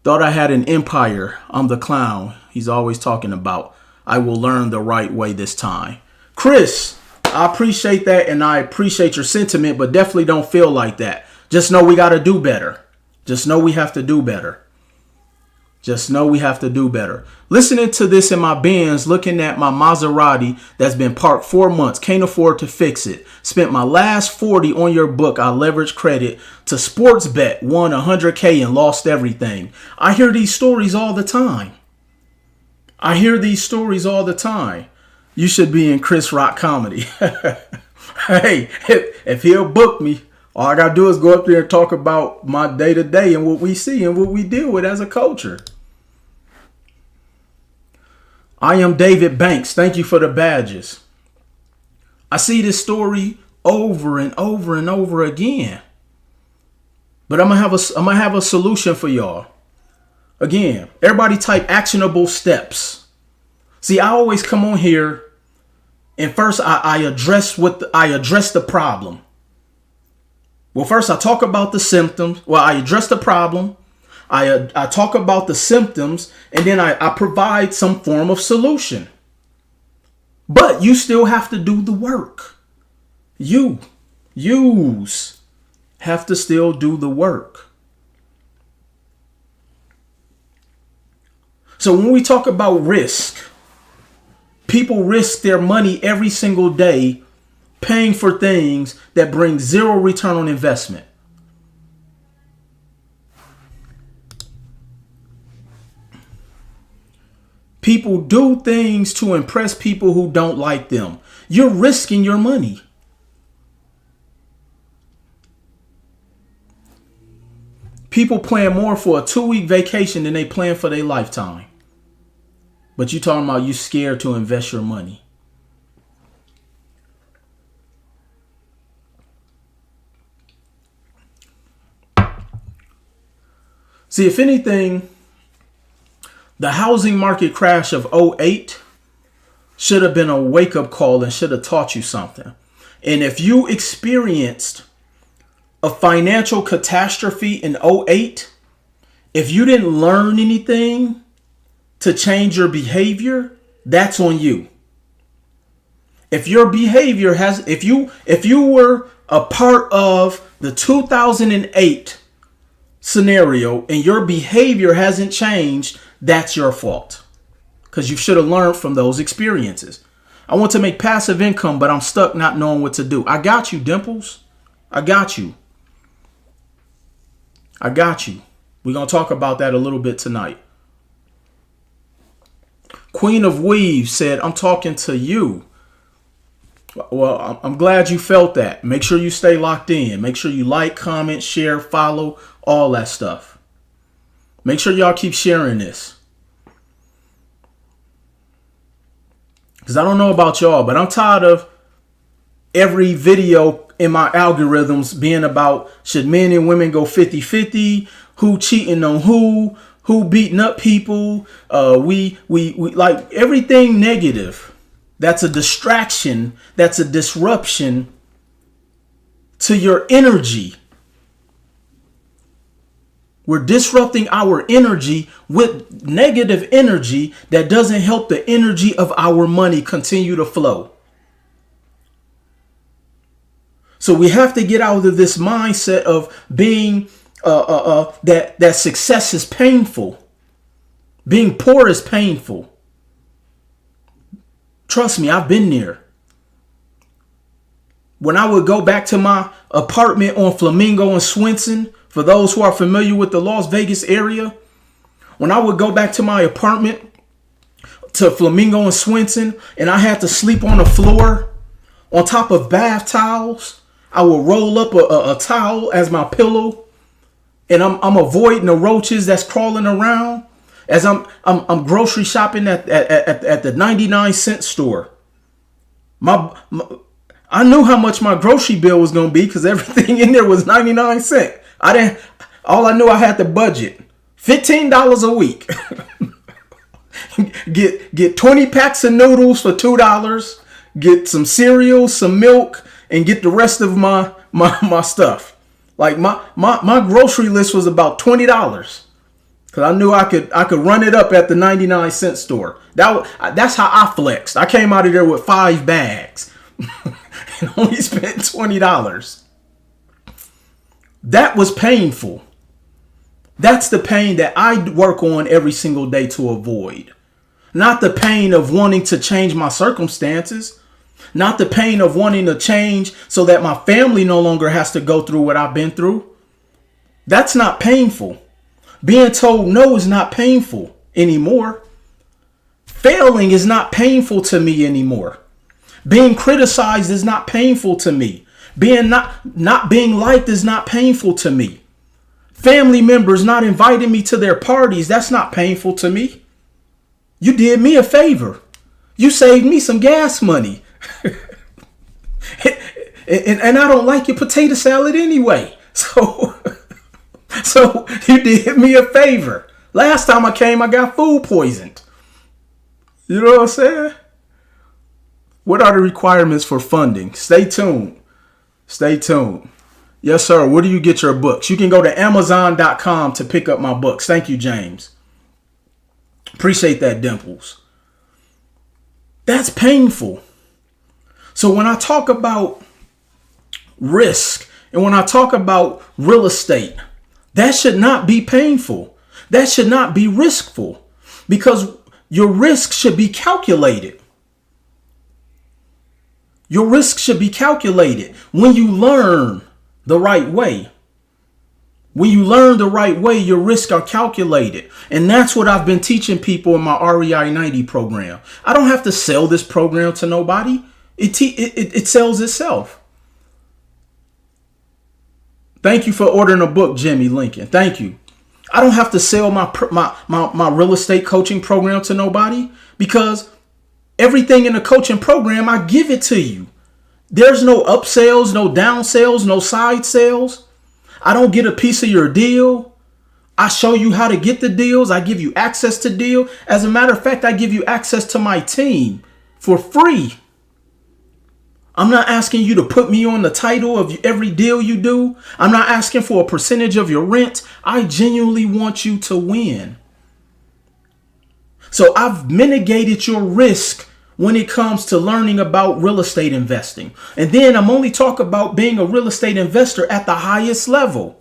Thought I had an empire. I'm the clown he's always talking about. I will learn the right way this time. Chris, I appreciate that. And I appreciate your sentiment, but definitely don't feel like that. Just know we got to do better. Just know we have to do better. Just know we have to do better. Listening to this in my Benz, looking at my Maserati that's been parked 4 months, can't afford to fix it. Spent my last 40 on your book. I leveraged credit to sports bet, won 100K and lost everything. I hear these stories all the time. You should be in Chris Rock comedy. Hey, if he'll book me, all I got to do is go up there and talk about my day to day and what we see and what we deal with as a culture. I am David Banks. Thank you for the badges. I see this story over and over and over again. But I'm gonna have a solution for y'all. Again, everybody type actionable steps. See, I always come on here and first I address the problem. Well, first I talk about the symptoms. Well, I address the problem. I talk about the symptoms, and then I provide some form of solution. But you still have to do the work. You have to still do the work. So when we talk about risk, people risk their money every single day paying for things that bring zero return on investment. People do things to impress people who don't like them. You're risking your money. People plan more for a 2-week vacation than they plan for their lifetime. But you talking about you scared to invest your money. See, if anything, the housing market crash of 2008 should have been a wake-up call and should have taught you something. And if you experienced a financial catastrophe in 2008, if you didn't learn anything to change your behavior, that's on you. If your behavior if you were a part of the 2008 scenario and your behavior hasn't changed, that's your fault. Because you should have learned from those experiences. I want to make passive income, but I'm stuck not knowing what to do. I got you, Dimples. I got you. We're going to talk about that a little bit tonight. Queen of Weaves said, I'm talking to you. Well, I'm glad you felt that. Make sure you stay locked in. Make sure you like, comment, share, follow, all that stuff. Make sure y'all keep sharing this. Because I don't know about y'all, but I'm tired of every video in my algorithms being about should men and women go 50-50, who cheating on who beating up people. We like everything negative. That's a distraction. That's a disruption to your energy. We're disrupting our energy with negative energy that doesn't help the energy of our money continue to flow. So we have to get out of this mindset of being that success is painful. Being poor is painful. Trust me, I've been there. When I would go back to my apartment on Flamingo and Swenson, for those who are familiar with the Las Vegas area, when I would go back to my apartment to Flamingo and Swenson and I had to sleep on the floor on top of bath towels, I would roll up a towel as my pillow, and I'm avoiding the roaches that's crawling around as I'm grocery shopping at the 99-cent store. I knew how much my grocery bill was going to be because everything in there was 99 cents. All I knew I had to budget $15 a week. get 20 packs of noodles for $2. Get some cereal, some milk, and get the rest of my stuff. Like my grocery list was about $20 because I knew I could run it up at the 99-cent store. That's how I flexed. I came out of there with 5 bags and only spent $20. That was painful. That's the pain that I work on every single day to avoid. Not the pain of wanting to change my circumstances. Not the pain of wanting to change so that my family no longer has to go through what I've been through. That's not painful. Being told no is not painful anymore. Failing is not painful to me anymore. Being criticized is not painful to me. Being not being liked is not painful to me. Family members not inviting me to their parties, that's not painful to me. You did me a favor. You saved me some gas money. and I don't like your potato salad anyway. So you did me a favor. Last time I came, I got food poisoned. You know what I'm saying? What are the requirements for funding? Stay tuned. Stay tuned. Yes, sir. Where do you get your books? You can go to Amazon.com to pick up my books. Thank you, James. Appreciate that, Dimples. That's painful. So when I talk about risk and when I talk about real estate, that should not be painful. That should not be riskful because your risk should be calculated. Your risk should be calculated when you learn the right way. When you learn the right way, your risks are calculated. And that's what I've been teaching people in my REI 90 program. I don't have to sell this program to nobody. It sells itself. Thank you for ordering a book, Jimmy Lincoln. Thank you. I don't have to sell my real estate coaching program to nobody because everything in the coaching program, I give it to you. There's no upsells, no downsales, no side sales. I don't get a piece of your deal. I show you how to get the deals. I give you access to deal. As a matter of fact, I give you access to my team for free. I'm not asking you to put me on the title of every deal you do. I'm not asking for a percentage of your rent. I genuinely want you to win. So I've mitigated your risk when it comes to learning about real estate investing. And then I'm only talking about being a real estate investor at the highest level.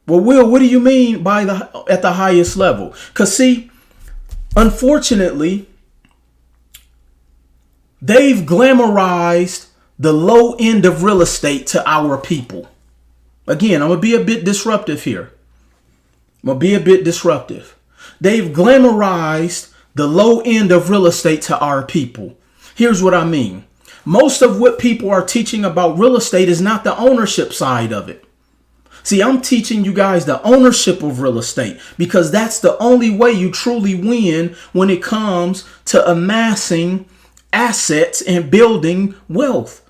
Well, Will, what do you mean by at the highest level? Because see, unfortunately, they've glamorized the low end of real estate to our people. Again, I'm going to be a bit disruptive here. They've glamorized the low end of real estate to our people. Here's what I mean. Most of what people are teaching about real estate is not the ownership side of it. See, I'm teaching you guys the ownership of real estate because that's the only way you truly win when it comes to amassing assets and building wealth.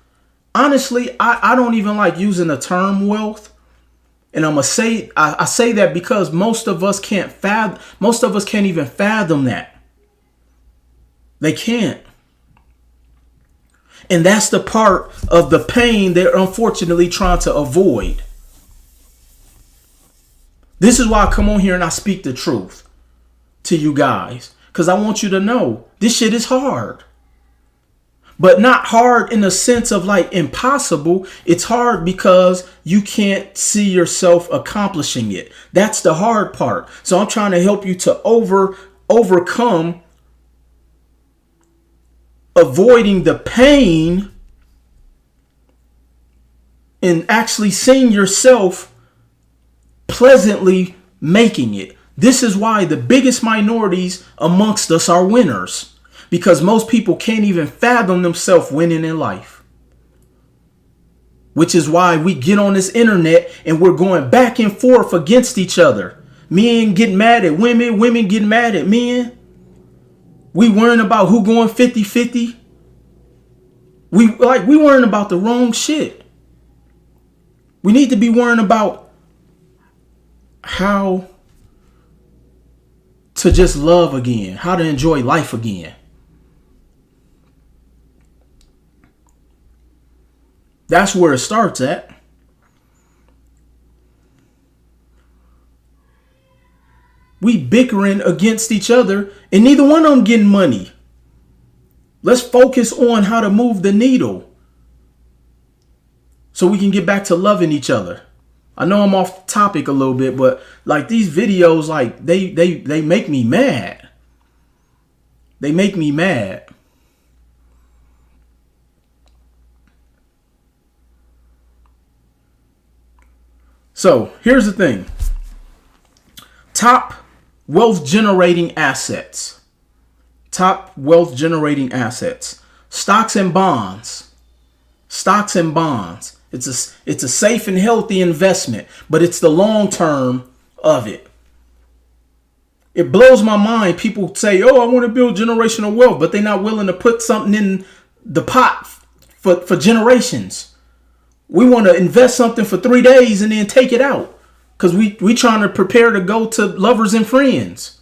Honestly, I don't even like using the term wealth. And I'm going to say, I say that because most of us can't even fathom that. They can't. And that's the part of the pain they're unfortunately trying to avoid. This is why I come on here and I speak the truth to you guys. Because I want you to know this shit is hard. But not hard in the sense of like impossible. It's hard because you can't see yourself accomplishing it. That's the hard part. So I'm trying to help you to overcome avoiding the pain and actually seeing yourself pleasantly making it. This is why the biggest minorities amongst us are winners, because most people can't even fathom themselves winning in life. Which is why we get on this internet and we're going back and forth against each other. Men getting mad at women, women getting mad at men. We worrying about who going 50-50. We worrying about the wrong shit. We need to be worrying about how to just love again, how to enjoy life again. That's where it starts at. We bickering against each other and neither one of them getting money. Let's focus on how to move the needle so we can get back to loving each other. I know I'm off topic a little bit, but like these videos, like they make me mad. They make me mad. So here's the thing. Top wealth generating assets. Top wealth generating assets. Stocks and bonds. Stocks and bonds. It's a safe and healthy investment, but it's the long term of it. It blows my mind. People say, oh, I want to build generational wealth, but they're not willing to put something in the pot for generations. We want to invest something for 3 days and then take it out because we trying to prepare to go to Lovers and Friends.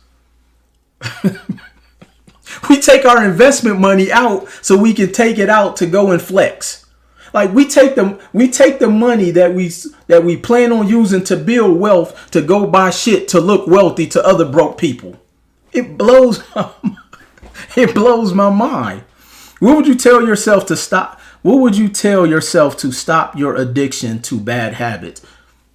We take our investment money out so we can take it out to go and flex. Like we take the money that we plan on using to build wealth to go buy shit to look wealthy to other broke people. It blows my mind. What would you tell yourself to stop? What would you tell yourself to stop your addiction to bad habits?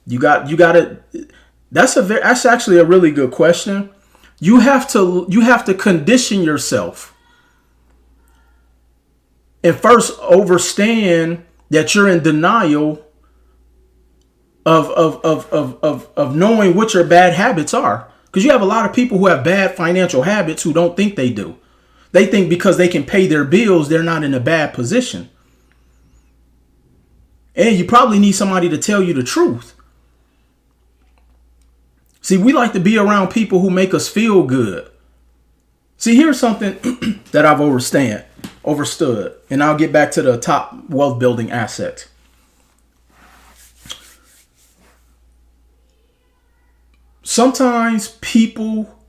You got it. That's actually a really good question. You have to condition yourself and first understand that you're in denial of knowing what your bad habits are. Because you have a lot of people who have bad financial habits who don't think they do. They think because they can pay their bills, they're not in a bad position. And you probably need somebody to tell you the truth. See, we like to be around people who make us feel good. See, here's something that I've overstood, and I'll get back to the top wealth building asset. Sometimes people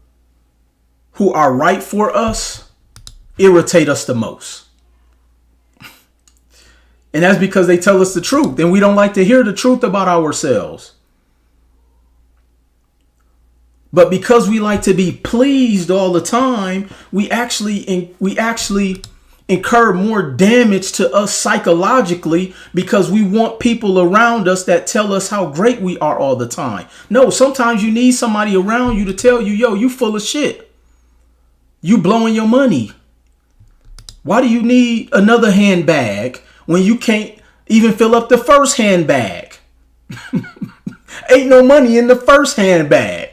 who are right for us irritate us the most. And that's because they tell us the truth, and we don't like to hear the truth about ourselves. But because we like to be pleased all the time, we actually incur more damage to us psychologically because we want people around us that tell us how great we are all the time. No, sometimes you need somebody around you to tell you, yo, you full of shit. You blowing your money. Why do you need another handbag when you can't even fill up the first handbag? Ain't no money in the first handbag.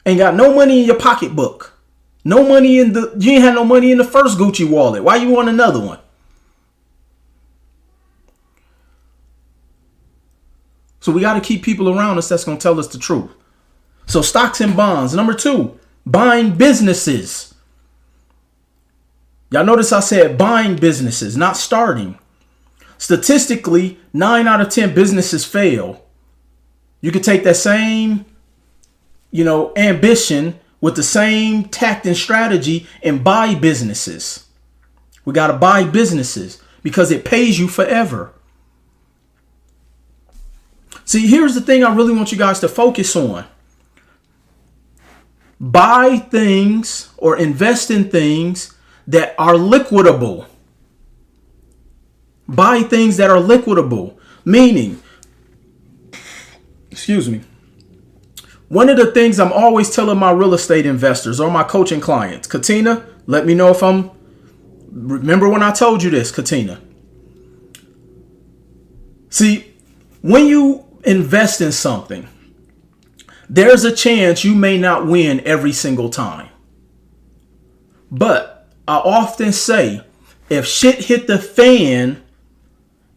Ain't got no money in your pocketbook. No money you ain't had no money in the first Gucci wallet. Why you want another one? So we got to keep people around us that's going to tell us the truth. So stocks and bonds. Number 2, buying businesses. Y'all notice I said buying businesses, not starting. Statistically, 9 out of 10 businesses fail. You could take that same ambition with the same tact and strategy and buy businesses. We got to buy businesses because it pays you forever. See, here's the thing I really want you guys to focus on. Buy things or invest in things that are liquidable. Buy things that are liquidable, meaning, one of the things I'm always telling my real estate investors or my coaching clients, Katina, let me know if remember when I told you this, Katina. See, when you invest in something, there's a chance you may not win every single time. But I often say, if shit hit the fan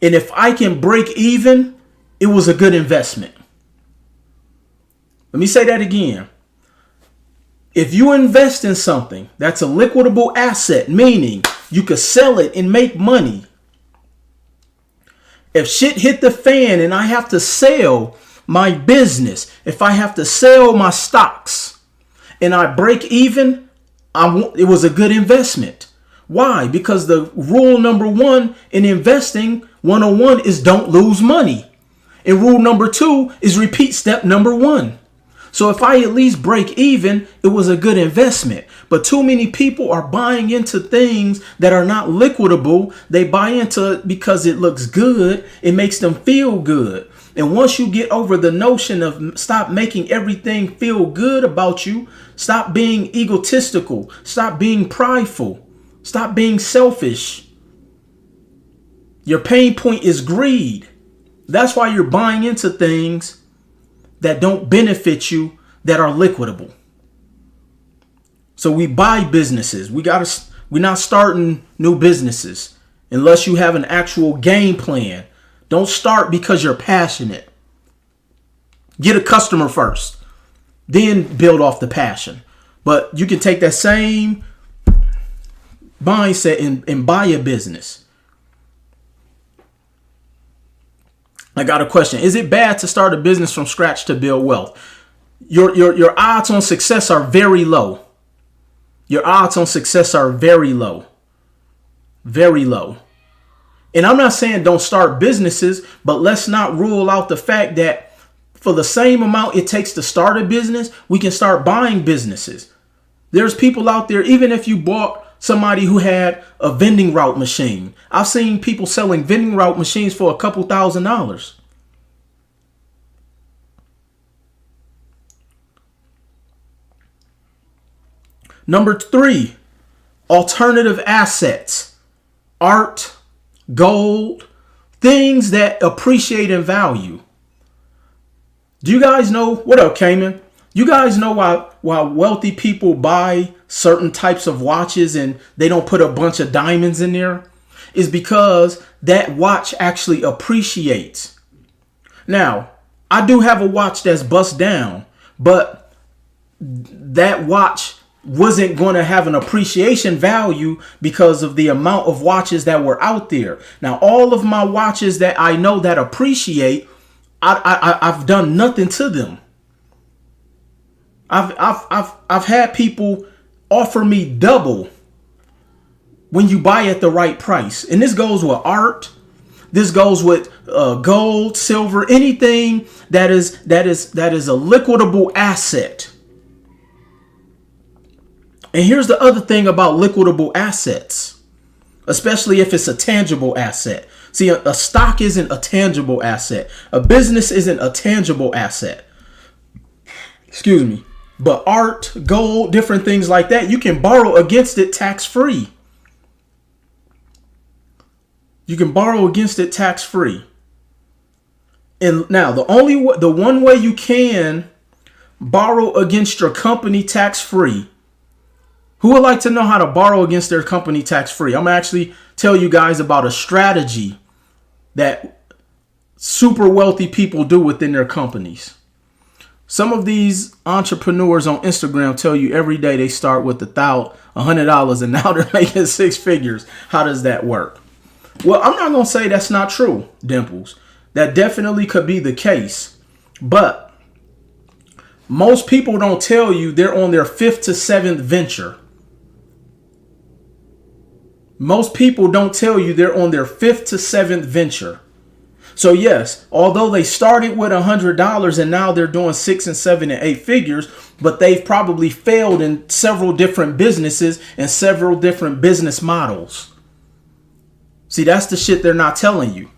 and if I can break even, it was a good investment. Let me say that again. If you invest in something that's a liquidable asset, meaning you could sell it and make money. If shit hit the fan and I have to sell my business, if I have to sell my stocks and I break even, it was a good investment. Why? Because the rule number 1 in investing 101 is don't lose money. And rule number 2 is repeat step number 1. So if I at least break even, it was a good investment. But too many people are buying into things that are not liquidable. They buy into it because it looks good. It makes them feel good. And once you get over the notion of stop making everything feel good about you, stop being egotistical, stop being prideful, stop being selfish. Your pain point is greed. That's why you're buying into things that don't benefit you, that are liquidable. So we buy businesses. We're not starting new businesses unless you have an actual game plan. Don't start because you're passionate. Get a customer first, then build off the passion. But you can take that same mindset and buy a business. I got a question. Is it bad to start a business from scratch to build wealth? Your odds on success are very low. Your odds on success are very low. Very low. And I'm not saying don't start businesses, but let's not rule out the fact that for the same amount it takes to start a business, we can start buying businesses. There's people out there, even if you bought somebody who had a vending route machine. I've seen people selling vending route machines for a couple $1,000s. Number 3, alternative assets, art, gold, things that appreciate in value. Do you guys know, what up, Cayman? You guys know why wealthy people buy certain types of watches and they don't put a bunch of diamonds in there? Is because that watch actually appreciates. Now, I do have a watch that's bust down, but that watch wasn't going to have an appreciation value because of the amount of watches that were out there. Now, all of my watches that I know that appreciate, I've done nothing to them. I've had people offer me double when you buy at the right price. And this goes with art. This goes with gold, silver, anything that is a liquidable asset. And here's the other thing about liquidable assets, especially if it's a tangible asset. See, a stock isn't a tangible asset. A business isn't a tangible asset. Excuse me. But art, gold, different things like that, you can borrow against it tax-free. You can borrow against it tax-free. And now the one way you can borrow against your company tax-free. Who would like to know how to borrow against their company tax-free? I'm going to actually tell you guys about a strategy that super wealthy people do within their companies. Some of these entrepreneurs on Instagram tell you every day they start with $100 and now they're making 6 figures. How does that work? Well, I'm not going to say that's not true, Dimples. That definitely could be the case. But most people don't tell you they're on their 5th to 7th venture. Most people don't tell you they're on their 5th to 7th venture. So yes, although they started with $100 and now they're doing 6 and 7 and 8 figures, but they've probably failed in several different businesses and several different business models. See, that's the shit they're not telling you.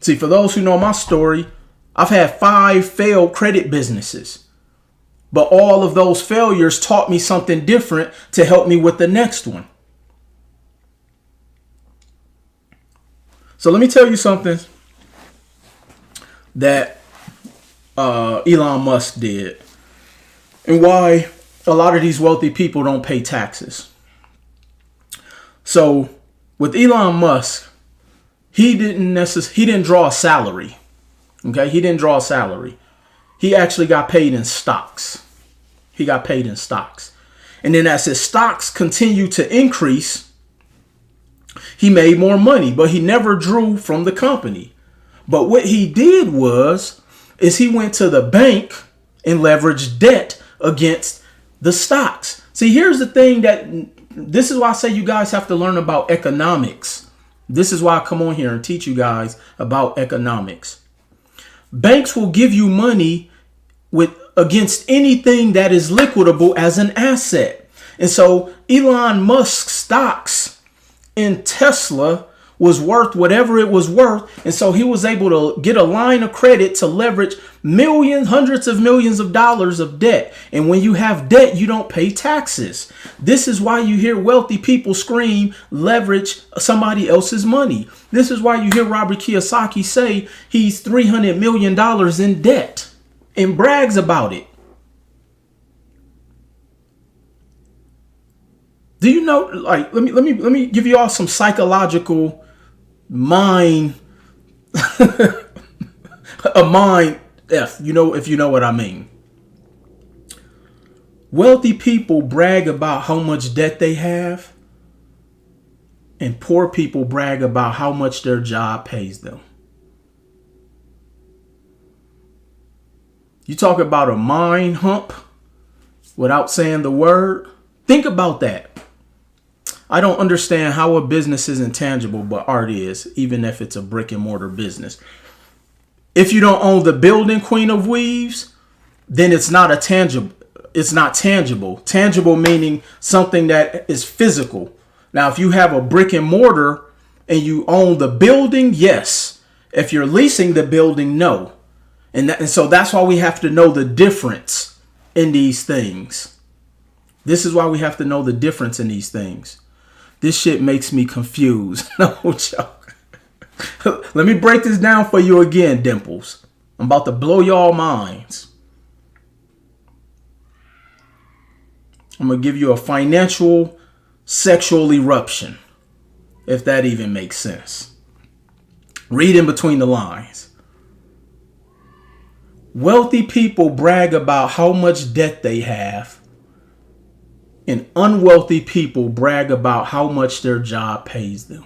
See, for those who know my story, I've had 5 failed credit businesses. But all of those failures taught me something different to help me with the next one. So let me tell you something that Elon Musk did and why a lot of these wealthy people don't pay taxes. So with Elon Musk, he didn't draw a salary. Okay, he didn't draw a salary. He actually got paid in stocks. He got paid in stocks. And then as his stocks continued to increase, he made more money, but he never drew from the company. But what he did is he went to the bank and leveraged debt against the stocks. See, here's the thing this is why I say you guys have to learn about economics. This is why I come on here and teach you guys about economics. Banks will give you money with against anything that is liquidable as an asset. And so Elon Musk's stocks in Tesla was worth whatever it was worth. And so he was able to get a line of credit to leverage millions, hundreds of millions of dollars of debt. And when you have debt, you don't pay taxes. This is why you hear wealthy people scream, leverage somebody else's money. This is why you hear Robert Kiyosaki say he's $300 million in debt and brags about it. Do you know, like, let me give you all some psychological mind, a mind F, if you know what I mean. Wealthy people brag about how much debt they have, and poor people brag about how much their job pays them. You talk about a mind hump without saying the word. Think about that. I don't understand how a business is intangible, but art is, even if it's a brick and mortar business. If you don't own the building, Queen of Weaves, then it's not a tangible. It's not tangible. Tangible meaning something that is physical. Now, if you have a brick and mortar and you own the building, yes. If you're leasing the building, no. And so that's why we have to know the difference in these things. This is why we have to know the difference in these things. This shit makes me confused. No joke. Let me break this down for you again, Dimples. I'm about to blow y'all minds. I'm going to give you a financial sexual eruption, if that even makes sense. Read in between the lines. Wealthy people brag about how much debt they have, and unwealthy people brag about how much their job pays them.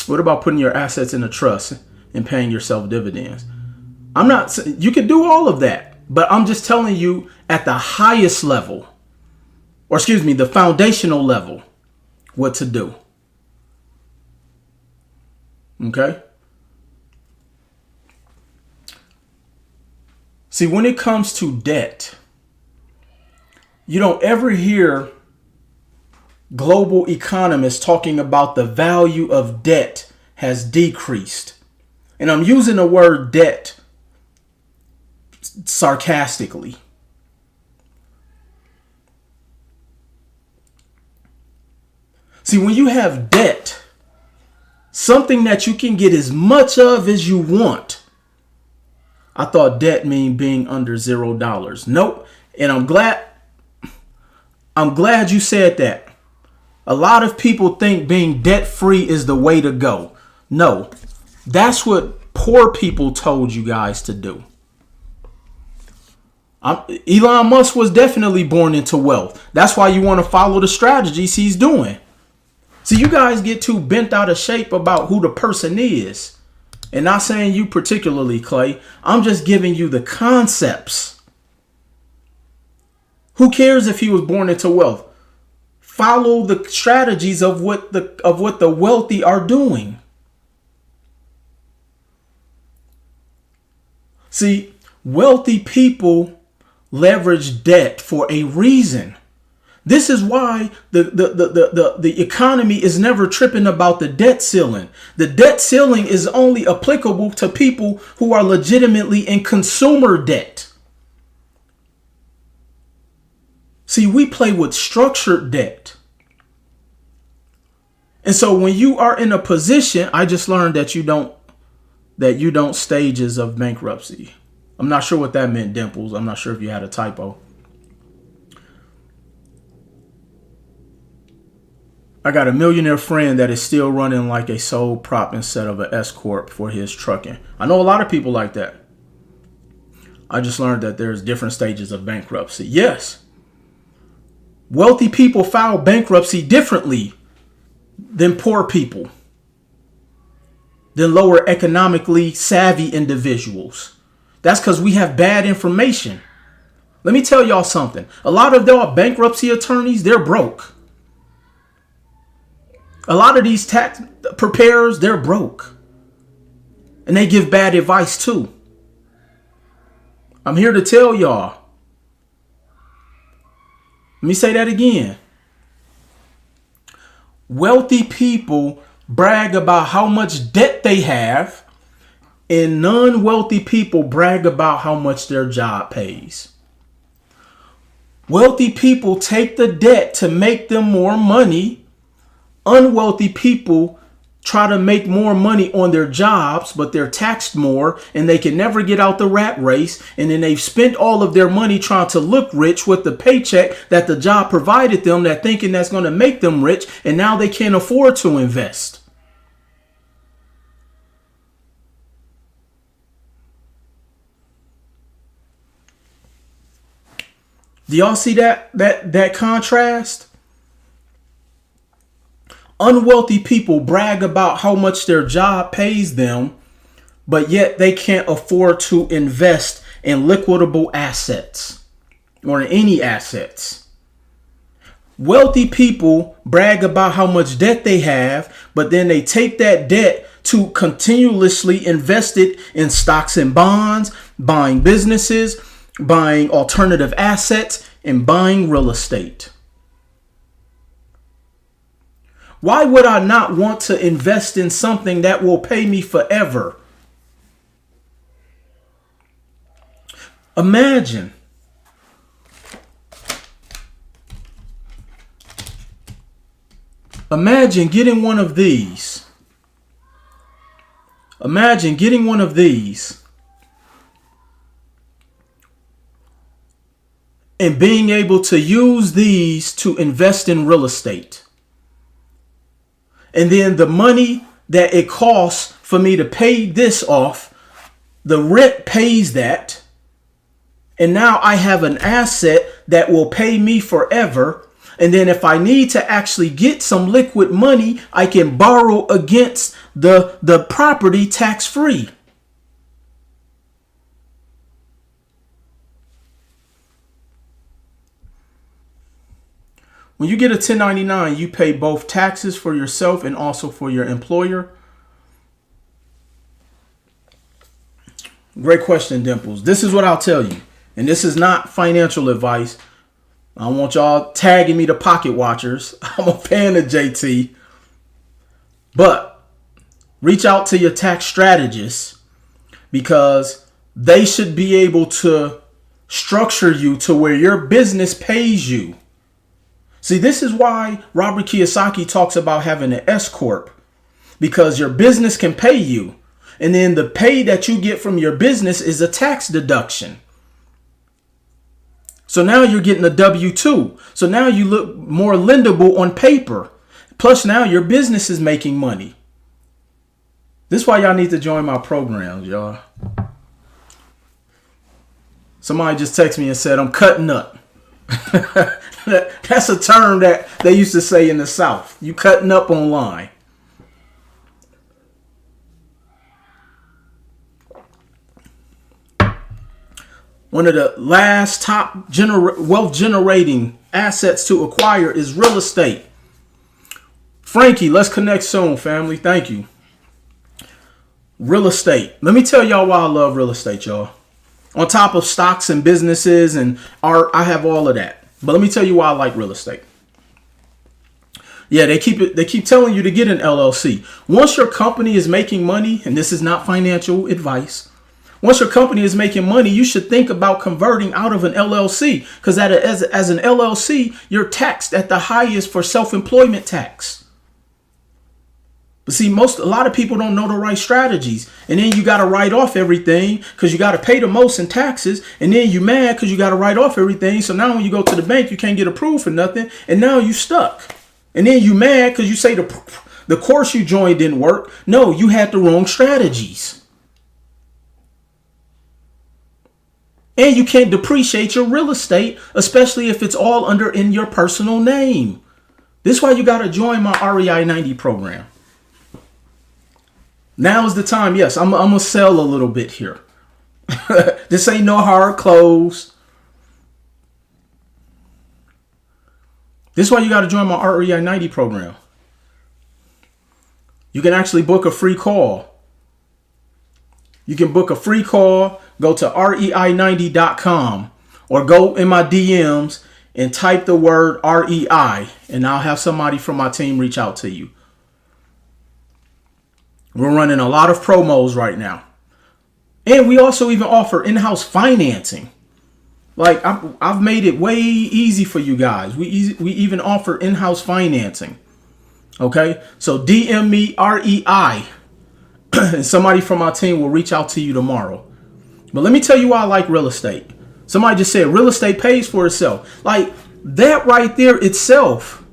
What about putting your assets in a trust and paying yourself dividends? I'm not, you can do all of that, but I'm just telling you at the highest level, or excuse me, the foundational level, what to do. Okay? See, when it comes to debt, you don't ever hear global economists talking about the value of debt has decreased. And I'm using the word debt sarcastically. See, when you have debt, something that you can get as much of as you want. I thought debt mean being under $0. Nope. And I'm glad you said that. A lot of people think being debt free is the way to go. No, that's what poor people told you guys to do. Elon Musk was definitely born into wealth. That's why you want to follow the strategies he's doing. See, you guys get too bent out of shape about who the person is. And not saying you particularly, Clay. I'm just giving you the concepts. Who cares if he was born into wealth? Follow the strategies of what the wealthy are doing. See, wealthy people leverage debt for a reason. This is why the economy is never tripping about the debt ceiling. The debt ceiling is only applicable to people who are legitimately in consumer debt. See, we play with structured debt. And so when you are in a position, I just learned that you don't stages of bankruptcy. I'm not sure what that meant, Dimples. I'm not sure if you had a typo. I got a millionaire friend that is still running like a sole prop instead of an S corp for his trucking. I know a lot of people like that. I just learned that there's different stages of bankruptcy. Yes. Wealthy people file bankruptcy differently than poor people, than lower economically savvy individuals. That's because we have bad information. Let me tell y'all something. A lot of y'all bankruptcy attorneys, they're broke. A lot of these tax preparers, they're broke. And they give bad advice too. I'm here to tell y'all. Let me say that again. Wealthy people brag about how much debt they have, and non-wealthy people brag about how much their job pays. Wealthy people take the debt to make them more money. Unwealthy people try to make more money on their jobs, but they're taxed more and they can never get out the rat race. And then they've spent all of their money trying to look rich with the paycheck that the job provided them, that thinking that's going to make them rich. And now they can't afford to invest. Do y'all see that contrast? Unwealthy people brag about how much their job pays them, but yet they can't afford to invest in liquidable assets or in any assets. Wealthy people brag about how much debt they have, but then they take that debt to continuously invest it in stocks and bonds, buying businesses, buying alternative assets, and buying real estate. Why would I not want to invest in something that will pay me forever? Imagine getting one of these. Imagine getting one of these and being able to use these to invest in real estate. And then the money that it costs for me to pay this off, the rent pays that. And now I have an asset that will pay me forever. And then if I need to actually get some liquid money, I can borrow against the property tax free. When you get a 1099, you pay both taxes for yourself and also for your employer. Great question, Dimples. This is what I'll tell you. And this is not financial advice. I don't want y'all tagging me to pocket watchers. I'm a fan of JT. But reach out to your tax strategist, because they should be able to structure you to where your business pays you. See, this is why Robert Kiyosaki talks about having an S corp, because your business can pay you. And then the pay that you get from your business is a tax deduction. So now you're getting a W-2. So now you look more lendable on paper. Plus now your business is making money. This is why y'all need to join my programs, y'all. Somebody just texted me and said, I'm cutting up. That's a term that they used to say in the South. You cutting up online. One of the last top wealth generating assets to acquire is real estate. Frankie, let's connect soon, family. Thank you. Real estate. Let me tell y'all why I love real estate, y'all. On top of stocks and businesses and art, I have all of that. But let me tell you why I like real estate. Yeah, they keep telling you to get an LLC. Once your company is making money, and this is not financial advice, once your company is making money, you should think about converting out of an LLC, because as an LLC, you're taxed at the highest for self-employment tax. But see, a lot of people don't know the right strategies. And then you got to write off everything because you got to pay the most in taxes. And then you mad because you got to write off everything. So now when you go to the bank, you can't get approved for nothing. And now you stuck. And then you mad because you say the course you joined didn't work. No, you had the wrong strategies. And you can't depreciate your real estate, especially if it's all in your personal name. This is why you got to join my REI 90 program. Now is the time. Yes, I'm going to sell a little bit here. This ain't no hard close. This is why you got to join my REI 90 program. You can actually book a free call. You can book a free call. Go to rei90.com or go in my DMs and type the word REI, and I'll have somebody from my team reach out to you. We're running a lot of promos right now. And we also even offer in-house financing. Like I've made it way easy for you guys. We even offer in-house financing. Okay, so DM me REI, and somebody from my team will reach out to you tomorrow. But let me tell you why I like real estate. Somebody just said real estate pays for itself. Like that right there itself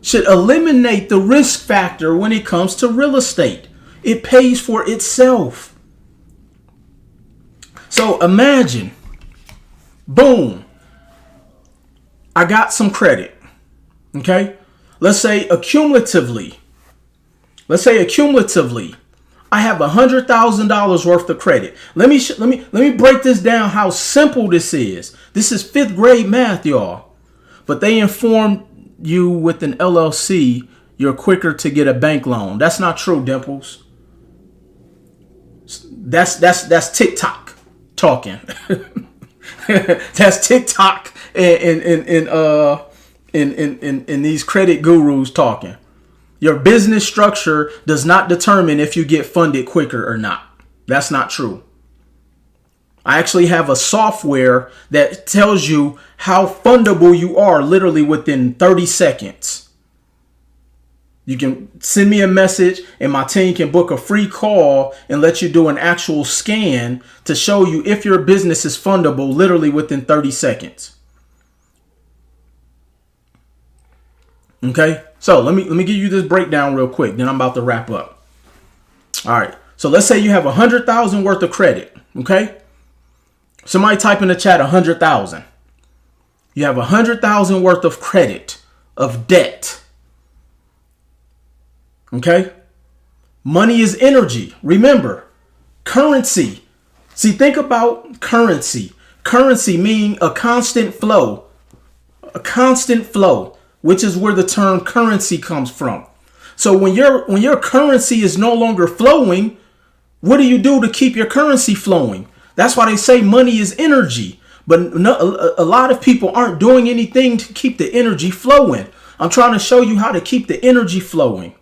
should eliminate the risk factor when it comes to real estate. It pays for itself. So imagine, boom, I got some credit. Okay, let's say accumulatively, I have $100,000 worth of credit. Let me break this down. How simple this is. This is 5th grade math, y'all. But they informed you with an LLC, you're quicker to get a bank loan. That's not true, Dimples. That's TikTok talking. That's TikTok in these credit gurus talking. Your business structure does not determine if you get funded quicker or not. That's not true. I actually have a software that tells you how fundable you are literally within 30 seconds. You can send me a message and my team can book a free call and let you do an actual scan to show you if your business is fundable literally within 30 seconds. Okay, so let me give you this breakdown real quick. Then I'm about to wrap up. All right, so let's say you have 100,000 worth of credit. Okay, somebody type in the chat 100,000. You have 100,000 worth of credit of debt. Okay, money is energy. Remember, currency. See, think about currency. Currency meaning a constant flow. A constant flow, which is where the term currency comes from. So when your currency is no longer flowing, what do you do to keep your currency flowing? That's why they say money is energy. But a lot of people aren't doing anything to keep the energy flowing. I'm trying to show you how to keep the energy flowing.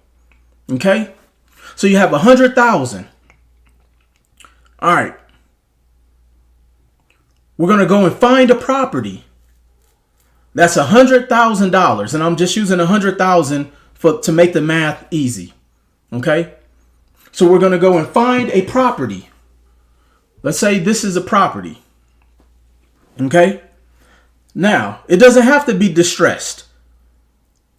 Okay? So you have 100,000. All right. We're going to go and find a property. That's $100,000, and I'm just using 100,000 to make the math easy. Okay, so we're going to go and find a property. Let's say this is a property. Okay, now it doesn't have to be distressed.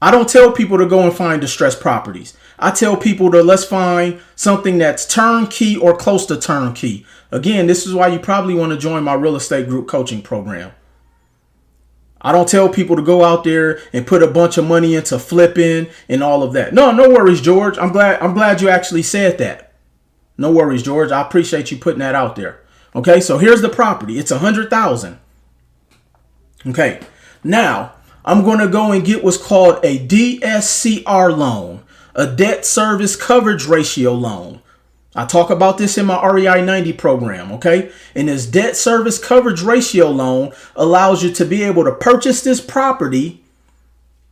I don't tell people to go and find distressed properties. I tell people to let's find something that's turnkey or close to turnkey. Again, this is why you probably want to join my real estate group coaching program. I don't tell people to go out there and put a bunch of money into flipping and all of that. No worries, George. I'm glad you actually said that. No worries, George. I appreciate you putting that out there. Okay, so here's the property. It's 100,000. Okay, now I'm going to go and get what's called a DSCR loan, a debt service coverage ratio loan. I talk about this in my REI 90 program, okay? And this debt service coverage ratio loan allows you to be able to purchase this property,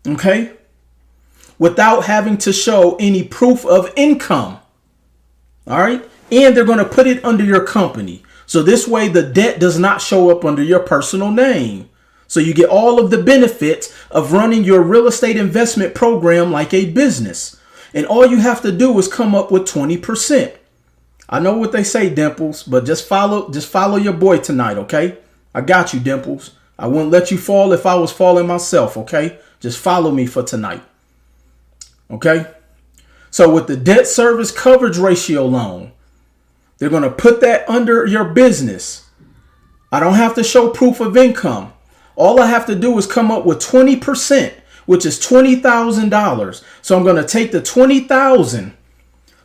okay, without having to show any proof of income, all right? And they're going to put it under your company. So this way the debt does not show up under your personal name. So you get all of the benefits of running your real estate investment program like a business. And all you have to do is come up with 20%. I know what they say, Dimples, but just follow your boy tonight, okay? I got you, Dimples. I wouldn't let you fall if I was falling myself, okay? Just follow me for tonight, okay? So with the debt service coverage ratio loan, they're going to put that under your business. I don't have to show proof of income. All I have to do is come up with 20%, which is $20,000. So I'm going to take the 20,000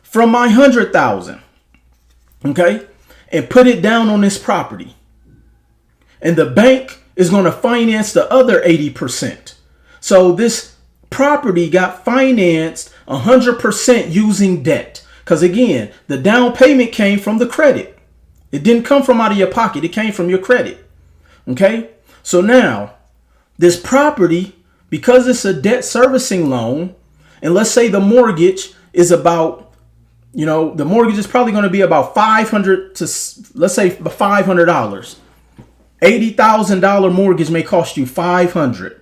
from my 100,000. Okay, and put it down on this property. And the bank is going to finance the other 80%. So this property got financed 100% using debt. Because again, the down payment came from the credit. It didn't come from out of your pocket. It came from your credit. Okay. So now this property, because it's a debt servicing loan, and let's say the mortgage is about, the mortgage is probably going to be about $500 to, let's say $500. $80,000 mortgage may cost you $500.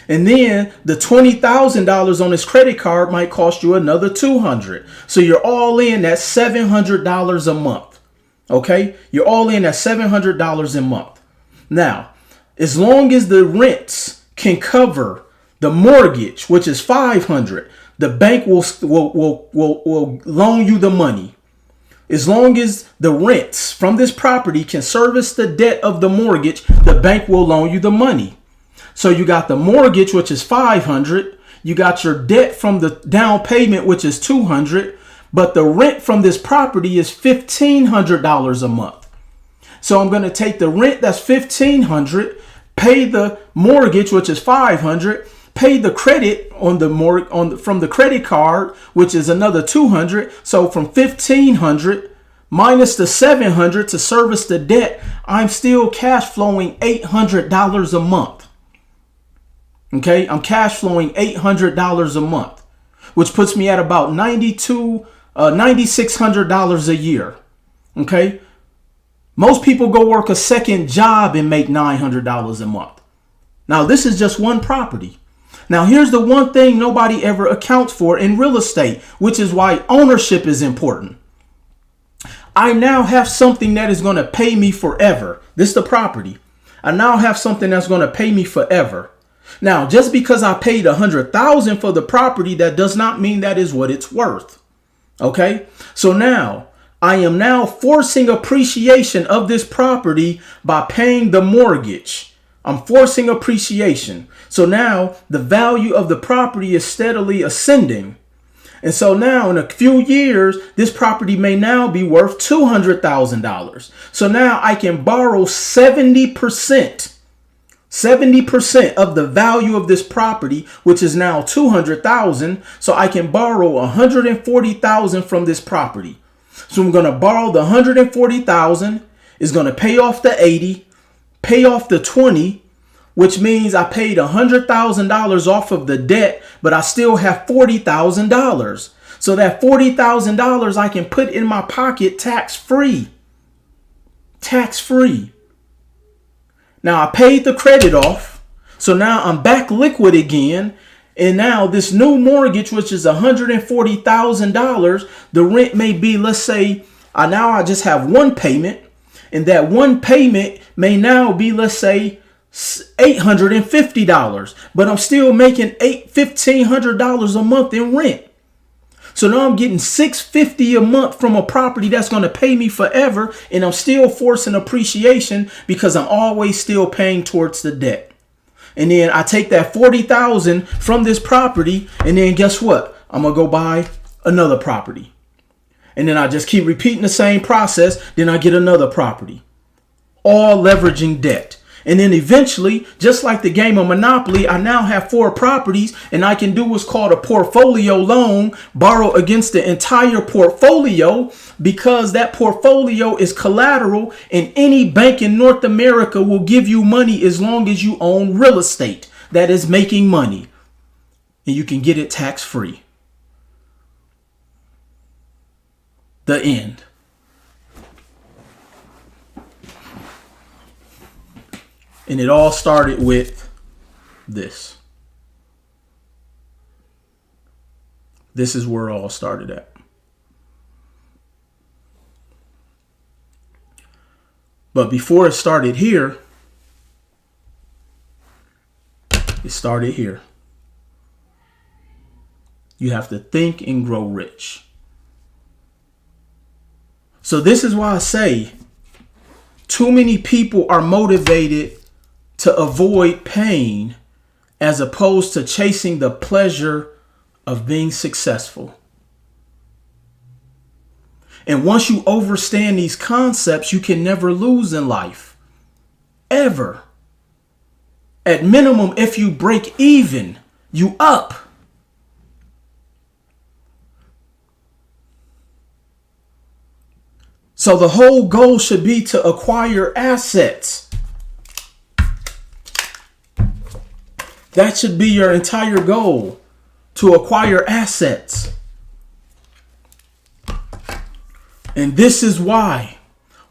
And then the $20,000 on this credit card might cost you another $200. So you're all in at $700 a month. Okay. You're all in at $700 a month. Now, as long as the rents can cover the mortgage, which is $500, the bank will loan you the money. As long as the rents from this property can service the debt of the mortgage, the bank will loan you the money. So you got the mortgage, which is $500. You got your debt from the down payment, which is $200. But the rent from this property is $1,500 a month. So I'm going to take the rent, that's $1,500, pay the mortgage, which is $500, pay the credit on from the credit card, which is another $200. So from $1,500 minus the $700 to service the debt, I'm still cash flowing $800 a month. Okay, I'm cash flowing $800 a month, which puts me at about $9,600 a year. Okay, most people go work a second job and make $900 a month. Now, this is just one property. Now, here's the one thing nobody ever accounts for in real estate, which is why ownership is important. I now have something that is going to pay me forever. This is the property. I now have something that's going to pay me forever. Now, just because I paid $100,000 for the property, that does not mean that is what it's worth. Okay, so now I am now forcing appreciation of this property by paying the mortgage. I'm forcing appreciation. So now the value of the property is steadily ascending. And so now in a few years, this property may now be worth $200,000. So now I can borrow 70% of the value of this property, which is now $200,000. So I can borrow $140,000 from this property. So I'm going to borrow the $140,000, is going to pay off the $80,000, pay off the $20,000, which means I paid $100,000 off of the debt, but I still have $40,000. So that $40,000 I can put in my pocket tax-free. Tax-free. Now I paid the credit off. So now I'm back liquid again. And now this new mortgage, which is $140,000, the rent may be, let's say, I just have one payment. And that one payment may now be, let's say, $850. But I'm still making $1,500 a month in rent. So now I'm getting $650 a month from a property that's going to pay me forever. And I'm still forcing appreciation because I'm always still paying towards the debt. And then I take that $40,000 from this property. And then guess what? I'm going to go buy another property. And then I just keep repeating the same process. Then I get another property. All leveraging debt. And then eventually, just like the game of Monopoly, I now have 4 properties and I can do what's called a portfolio loan, borrow against the entire portfolio because that portfolio is collateral and any bank in North America will give you money as long as you own real estate that is making money and you can get it tax free. The end. And it all started with this. This is where it all started at. But before it started here, it started here. You have to think and grow rich. So this is why I say too many people are motivated to avoid pain as opposed to chasing the pleasure of being successful. And once you understand these concepts, you can never lose in life. Ever. At minimum, if you break even, you up. So the whole goal should be to acquire assets. That should be your entire goal, to acquire assets. And this is why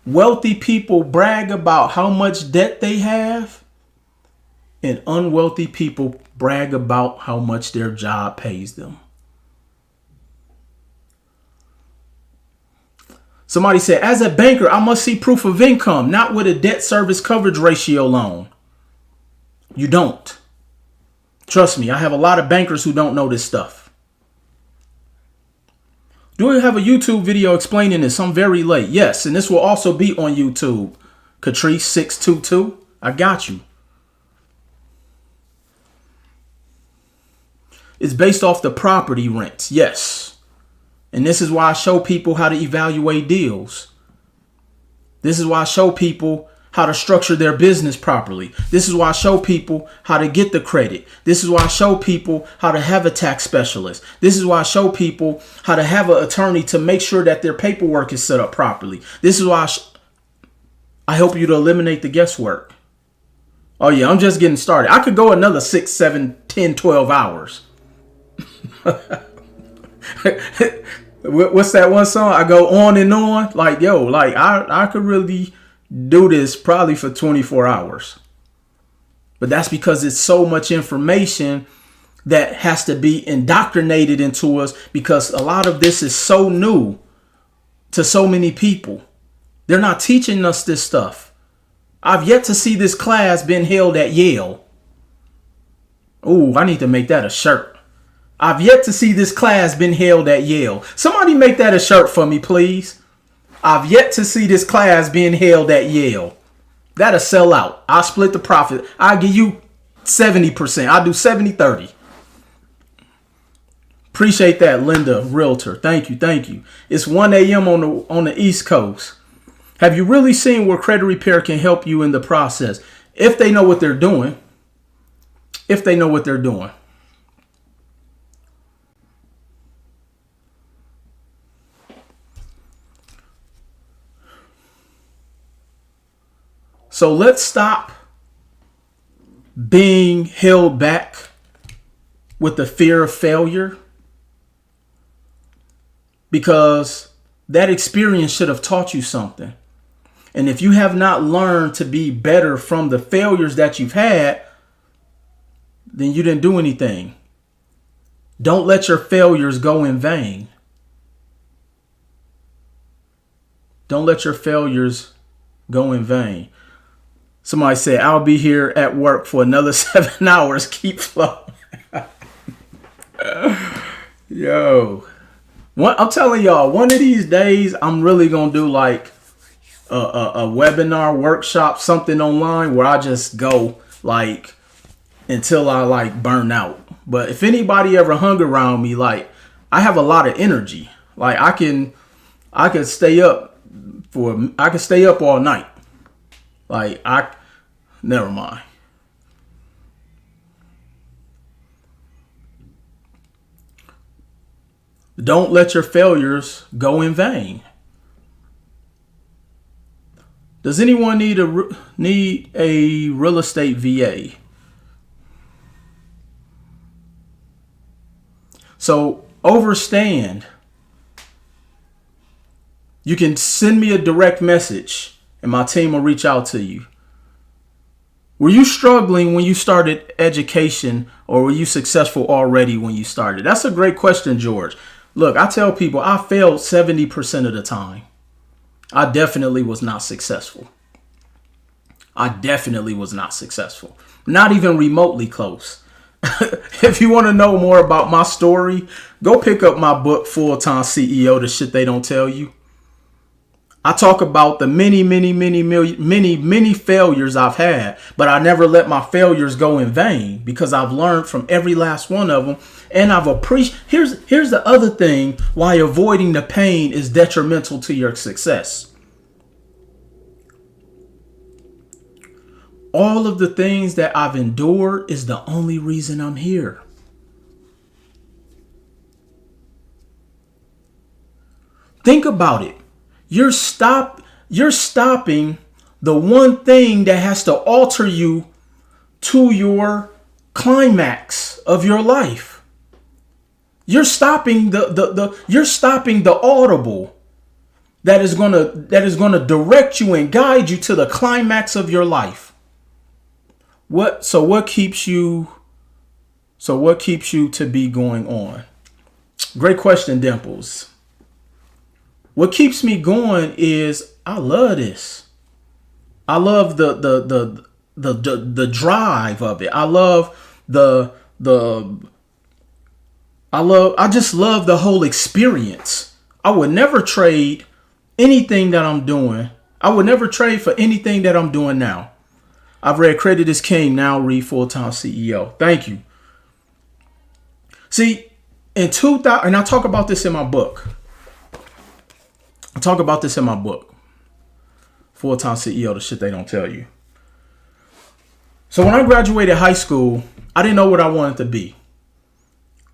wealthy people brag about how much debt they have, and unwealthy people brag about how much their job pays them. Somebody said, as a banker, I must see proof of income, not with a debt service coverage ratio loan. You don't. Trust me, I have a lot of bankers who don't know this stuff. Do we have a YouTube video explaining this? I'm very late. Yes, and this will also be on YouTube. Catrice622, I got you. It's based off the property rents. Yes. And this is why I show people how to evaluate deals. This is why I show people how to structure their business properly. This is why I show people how to get the credit. This is why I show people how to have a tax specialist. This is why I show people how to have an attorney to make sure that their paperwork is set up properly. This is why I help you to eliminate the guesswork. Oh yeah, I'm just getting started. I could go another 6, 7, 10, 12 hours. What's that one song? I go on and on. Like, yo, like I could really do this probably for 24 hours. But that's because it's so much information that has to be indoctrinated into us, because a lot of this is so new to so many people. They're not teaching us this stuff. I've yet to see this class being held at Yale. Ooh, I need to make that a shirt. I've yet to see this class been held at Yale. Somebody make that a shirt for me, please. I've yet to see this class being held at Yale. That'll sell out. I'll split the profit. I'll give you 70%. I'll do 70-30. Appreciate that, Linda Realtor. Thank you. Thank you. It's 1 a.m. on the East Coast. Have you really seen where credit repair can help you in the process? If they know what they're doing. If they know what they're doing. So let's stop being held back with the fear of failure, because that experience should have taught you something. And if you have not learned to be better from the failures that you've had, then you didn't do anything. Don't let your failures go in vain. Don't let your failures go in vain. Somebody said, I'll be here at work for another 7 hours. Keep flowing. Yo. I'm telling y'all, one of these days, I'm really going to do like a webinar, workshop, something online where I just go like until I like burn out. But if anybody ever hung around me, like I have a lot of energy. Like I can stay up all night. Like never mind. Don't let your failures go in vain. Does anyone need a real estate VA? So overstand. You can send me a direct message and my team will reach out to you. Were you struggling when you started education, or were you successful already when you started? That's a great question, George. Look, I tell people I failed 70% of the time. I definitely was not successful. Not even remotely close. If you want to know more about my story, go pick up my book, Full-Time CEO, The Shit They Don't Tell You. I talk about the many failures I've had, but I never let my failures go in vain, because I've learned from every last one of them. And I've appreciated. Here's the other thing why avoiding the pain is detrimental to your success. All of the things that I've endured is the only reason I'm here. Think about it. you're stopping the one thing that has to alter you to your climax of your life. You're stopping you're stopping the audible that is gonna direct you and guide you to the climax of your life. What keeps you to be going on? Great question, Dimples. What keeps me going is I love this. I love the drive of it. I just love the whole experience. I would never trade anything that I'm doing. I would never trade for anything that I'm doing now. I've read Credit is King, now read Full-Time CEO. Thank you. See, in 2000, and I talk about this in my book. Full-Time CEO, the shit they don't tell you. So when I graduated high school, I didn't know what I wanted to be.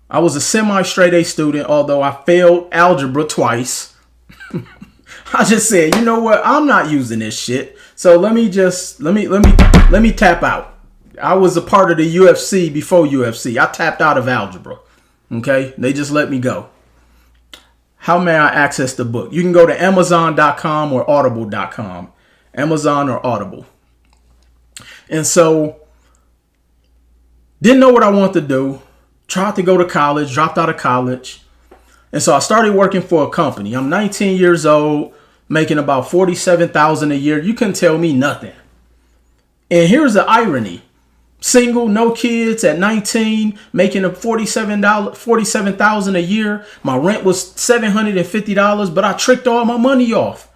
I was a semi-straight A student, although I failed algebra twice. I just said, you know what? I'm not using this shit. So let me tap out. I was a part of the UFC before UFC. I tapped out of algebra. Okay? They just let me go. How may I access the book? You can go to Amazon.com or Audible.com. Amazon or Audible. And so, didn't know what I wanted to do. Tried to go to college, dropped out of college. And so I started working for a company. I'm 19 years old, making about $47,000 a year. You couldn't tell me nothing. And here's the irony. Single, no kids at 19, making $47,000 a year. My rent was $750, but I tricked all my money off.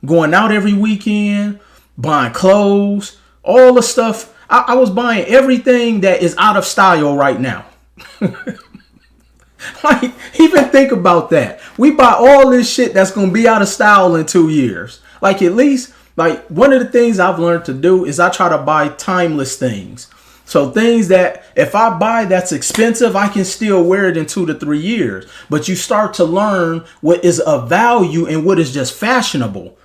Going out every weekend, buying clothes, all the stuff. I was buying everything that is out of style right now. Like, even think about that. We buy all this shit that's going to be out of style in 2 years. Like, at least, like, one of the things I've learned to do is I try to buy timeless things. So things that if I buy that's expensive, I can still wear it in 2 to 3 years. But you start to learn what is of value and what is just fashionable.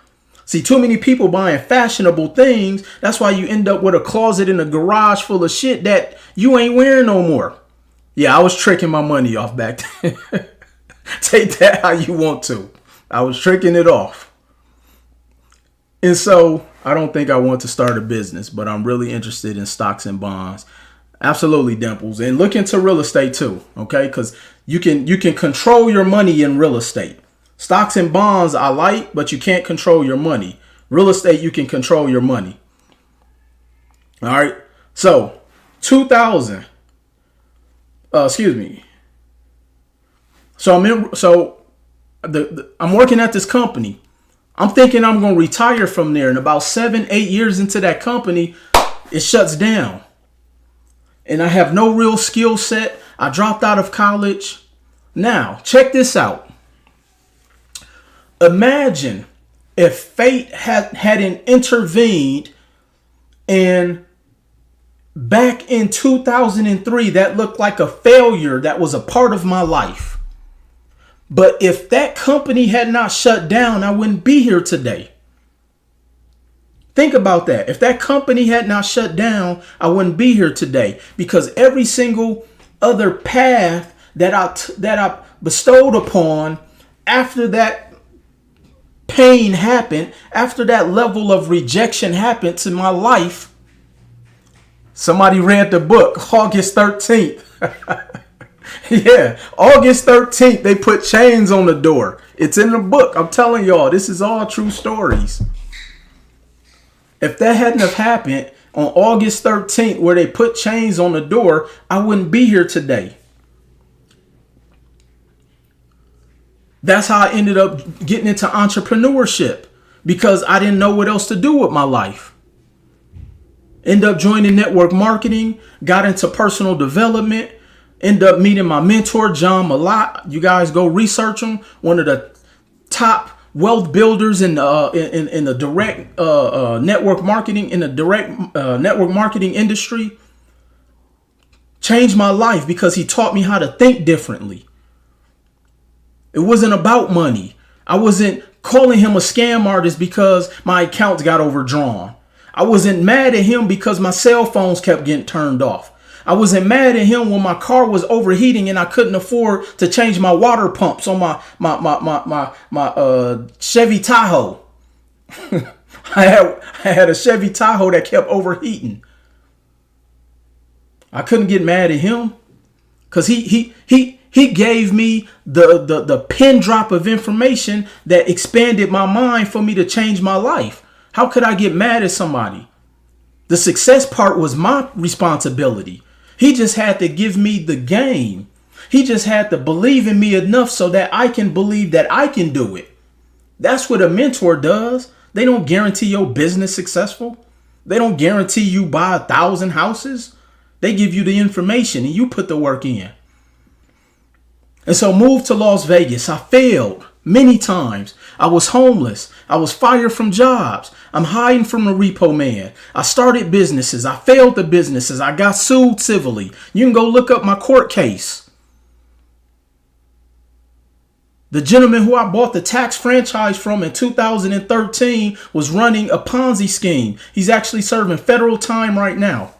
See, too many people buying fashionable things. That's why you end up with a closet in a garage full of shit that you ain't wearing no more. Yeah, I was tricking my money off back then. Take that how you want to. I was tricking it off. And so I don't think I want to start a business, but I'm really interested in stocks and bonds. Absolutely, Dimples. And look into real estate too, okay? Because you can control your money in real estate. Stocks and bonds I like, but you can't control your money. Real estate, you can control your money. All right. So 2000. Excuse me. So I'm working at this company. I'm thinking I'm going to retire from there. And about 7-8 years into that company, it shuts down. And I have no real skill set. I dropped out of college. Now, check this out. Imagine if fate hadn't intervened, and back in 2003, that looked like a failure that was a part of my life. But if that company had not shut down, I wouldn't be here today. Think about that. If that company had not shut down, I wouldn't be here today, because every single other path that I bestowed upon after that pain happened, after that level of rejection happened to my life. Somebody read the book, August 13th. Yeah, August 13th, they put chains on the door. It's in the book. I'm telling y'all, this is all true stories. If that hadn't have happened on August 13th, where they put chains on the door, I wouldn't be here today. That's how I ended up getting into entrepreneurship, because I didn't know what else to do with my life. End up joining network marketing, got into personal development, end up meeting my mentor, John Malott. You guys go research him. One of the top wealth builders in the direct network marketing, in the direct network marketing industry. Changed my life because he taught me how to think differently. It wasn't about money. I wasn't calling him a scam artist because my accounts got overdrawn. I wasn't mad at him because my cell phones kept getting turned off. I wasn't mad at him when my car was overheating and I couldn't afford to change my water pumps on my Chevy Tahoe. I had a Chevy Tahoe that kept overheating. I couldn't get mad at him because he gave me the pin drop of information that expanded my mind for me to change my life. How could I get mad at somebody? The success part was my responsibility. He just had to give me the game. He just had to believe in me enough so that I can believe that I can do it. That's what a mentor does. They don't guarantee your business successful. They don't guarantee you buy 1,000 houses. They give you the information and you put the work in. And so moved to Las Vegas. I failed many times. I was homeless. I was fired from jobs. I'm hiding from the repo man. I started businesses. I failed the businesses. I got sued civilly. You can go look up my court case. The gentleman who I bought the tax franchise from in 2013 was running a Ponzi scheme. He's actually serving federal time right now.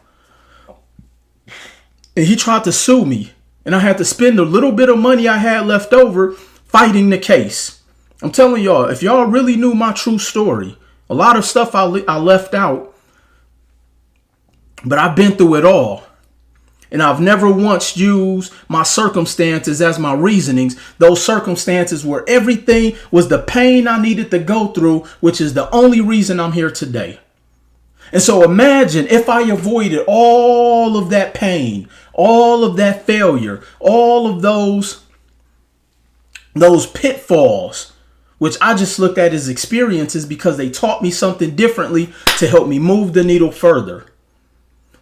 And he tried to sue me. And I had to spend a little bit of money I had left over fighting the case. I'm telling y'all, if y'all really knew my true story, a lot of stuff I left out, but I've been through it all. And I've never once used my circumstances as my reasonings. Those circumstances where everything was the pain I needed to go through, which is the only reason I'm here today. And so imagine if I avoided all of that pain, all of that failure, all of those pitfalls, which I just looked at as experiences because they taught me something differently to help me move the needle further.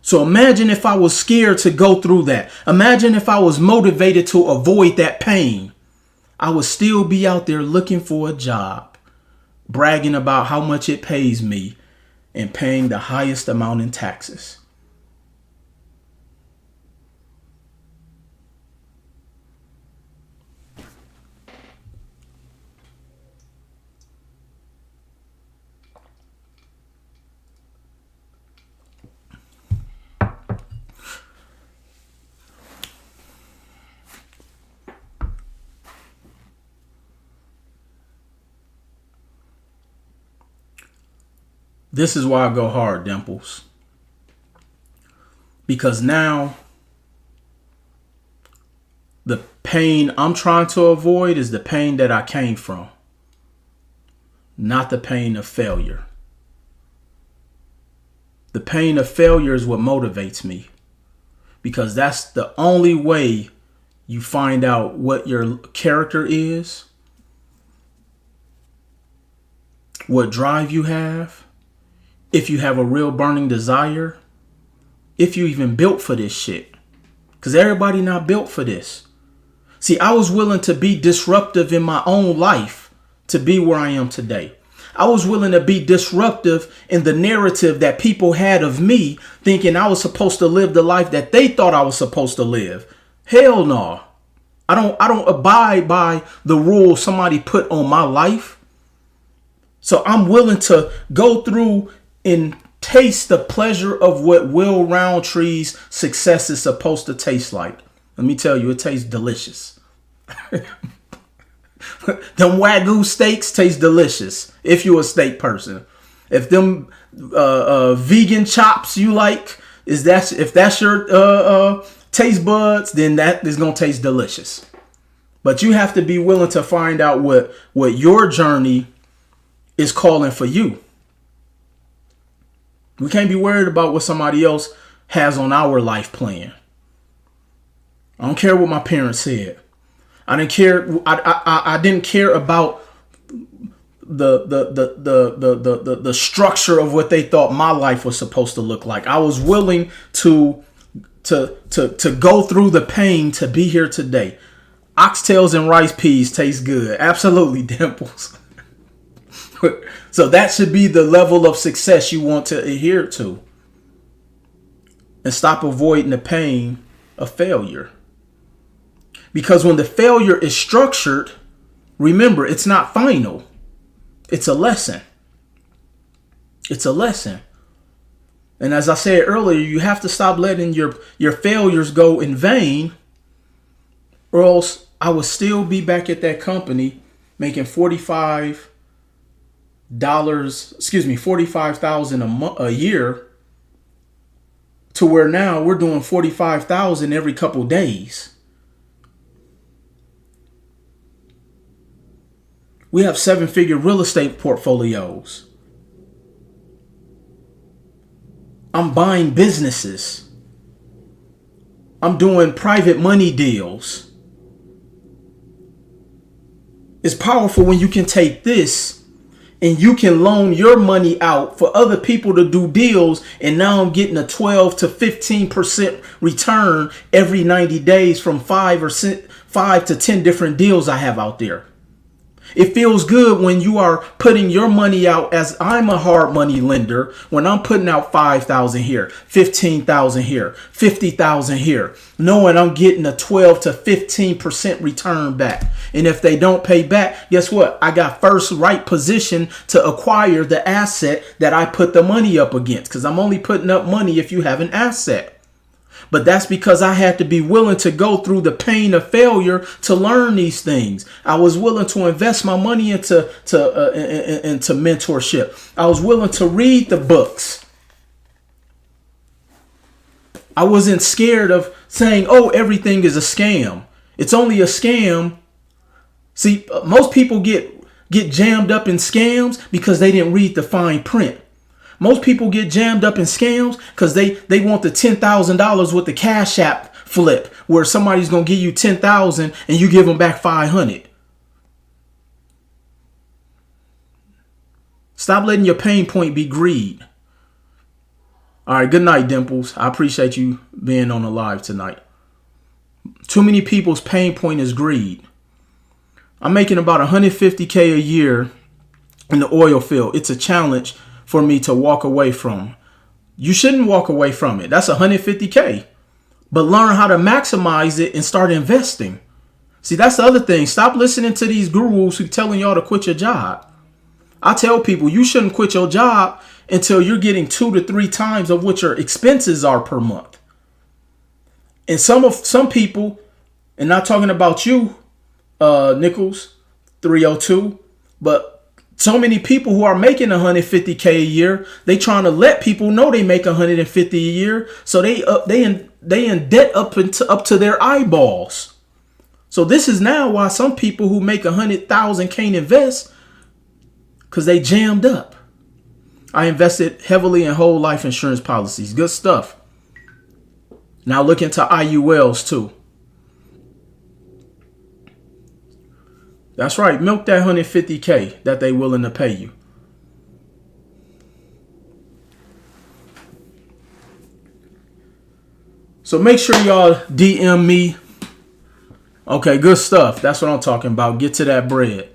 So imagine if I was scared to go through that. Imagine if I was motivated to avoid that pain. I would still be out there looking for a job, bragging about how much it pays me and paying the highest amount in taxes. This is why I go hard, Dimples. Because now the pain I'm trying to avoid is the pain that I came from, not the pain of failure. The pain of failure is what motivates me, because that's the only way you find out what your character is, what drive you have, if you have a real burning desire, if you even built for this shit. Because everybody not built for this. See, I was willing to be disruptive in my own life to be where I am today. I was willing to be disruptive in the narrative that people had of me, thinking I was supposed to live the life that they thought I was supposed to live. Hell no. I don't abide by the rules somebody put on my life. So I'm willing to go through and taste the pleasure of what Will Roundtree's success is supposed to taste like. Let me tell you, it tastes delicious. Them Wagyu steaks taste delicious if you're a steak person. If them vegan chops you like, if that's your taste buds, then that is going to taste delicious. But you have to be willing to find out what your journey is calling for you. We can't be worried about what somebody else has on our life plan. I don't care what my parents said. I didn't care. I didn't care about the structure of what they thought my life was supposed to look like. I was willing to go through the pain to be here today. Oxtails and rice peas taste good. Absolutely, Dimples. So that should be the level of success you want to adhere to. And stop avoiding the pain of failure. Because when the failure is structured, remember, it's not final. It's a lesson. It's a lesson. And as I said earlier, you have to stop letting your failures go in vain, or else I would still be back at that company making $45,000 a year, to where now we're doing 45,000 every couple days. We have 7-figure real estate portfolios. I'm buying businesses. I'm doing private money deals. It's powerful when you can take this and you can loan your money out for other people to do deals, and now I'm getting a 12 to 15% return every 90 days from 5 to 10 different deals I have out there. It feels good when you are putting your money out, as I'm a hard money lender, when I'm putting out 5,000 here, 15,000 here, 50,000 here, knowing I'm getting a 12 to 15% return back. And if they don't pay back, guess what? I got first right position to acquire the asset that I put the money up against, because I'm only putting up money if you have an asset. But that's because I had to be willing to go through the pain of failure to learn these things. I was willing to invest my money into mentorship. I was willing to read the books. I wasn't scared of saying, oh, everything is a scam. It's only a scam. See, most people get jammed up in scams because they didn't read the fine print. Most people get jammed up in scams because they want the $10,000 with the Cash App flip, where somebody's going to give you $10,000 and you give them back $500. Stop letting your pain point be greed. All right, good night, Dimples. I appreciate you being on the live tonight. Too many people's pain point is greed. I'm making about $150K a year in the oil field. It's a challenge for me to walk away from. You shouldn't walk away from it. That's $150K. But learn how to maximize it and start investing. See, that's the other thing. Stop listening to these gurus who telling y'all to quit your job. I tell people you shouldn't quit your job until you're getting 2 to 3 times of what your expenses are per month. And some people, and not talking about you, Nichols 302, but so many people who are making $150K a year, they trying to let people know they make $150 a year, so they in debt up to their eyeballs. So this is now why some people who make $100,000 can't invest, because they jammed up. I invested heavily in whole life insurance policies. Good stuff. Now look into IULs too. That's right. Milk that $150K that they willing to pay you. So make sure y'all DM me. Okay, good stuff. That's what I'm talking about. Get to that bread.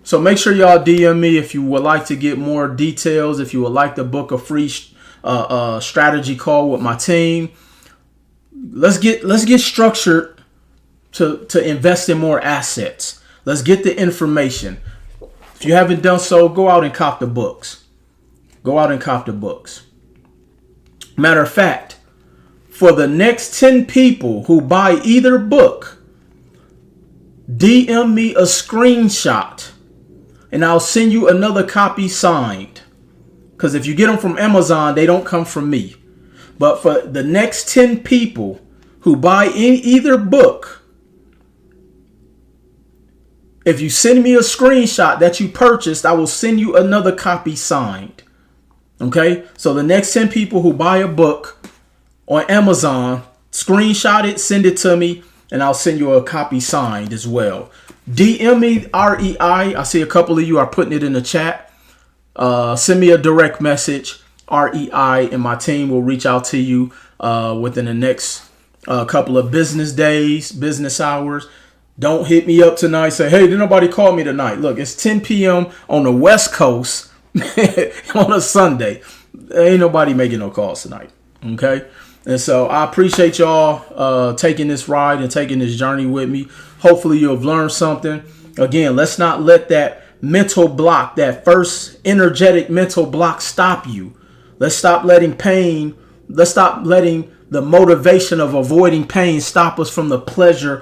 So make sure y'all DM me if you would like to get more details. If you would like to book a free strategy call with my team. Let's get structured to invest in more assets. Let's get the information. If you haven't done so, go out and cop the books. Go out and cop the books. Matter of fact, for the next 10 people who buy either book, DM me a screenshot and I'll send you another copy signed. Because if you get them from Amazon, they don't come from me. But for the next 10 people who buy either book, if you send me a screenshot that you purchased, I will send you another copy signed. Okay? So the next 10 people who buy a book on Amazon, screenshot it, send it to me, and I'll send you a copy signed as well. DM me REI. I see a couple of you are putting it in the chat. Send me a direct message, REI, and my team will reach out to you within the next couple of business days, business hours. Don't hit me up tonight. Say, hey, did nobody call me tonight? Look, it's 10 p.m. on the West Coast on a Sunday. Ain't nobody making no calls tonight. Okay? And so I appreciate y'all taking this ride and taking this journey with me. Hopefully you have learned something. Again, let's not let that mental block, that first energetic mental block stop you. Let's stop letting pain, let's stop letting the motivation of avoiding pain stop us from the pleasure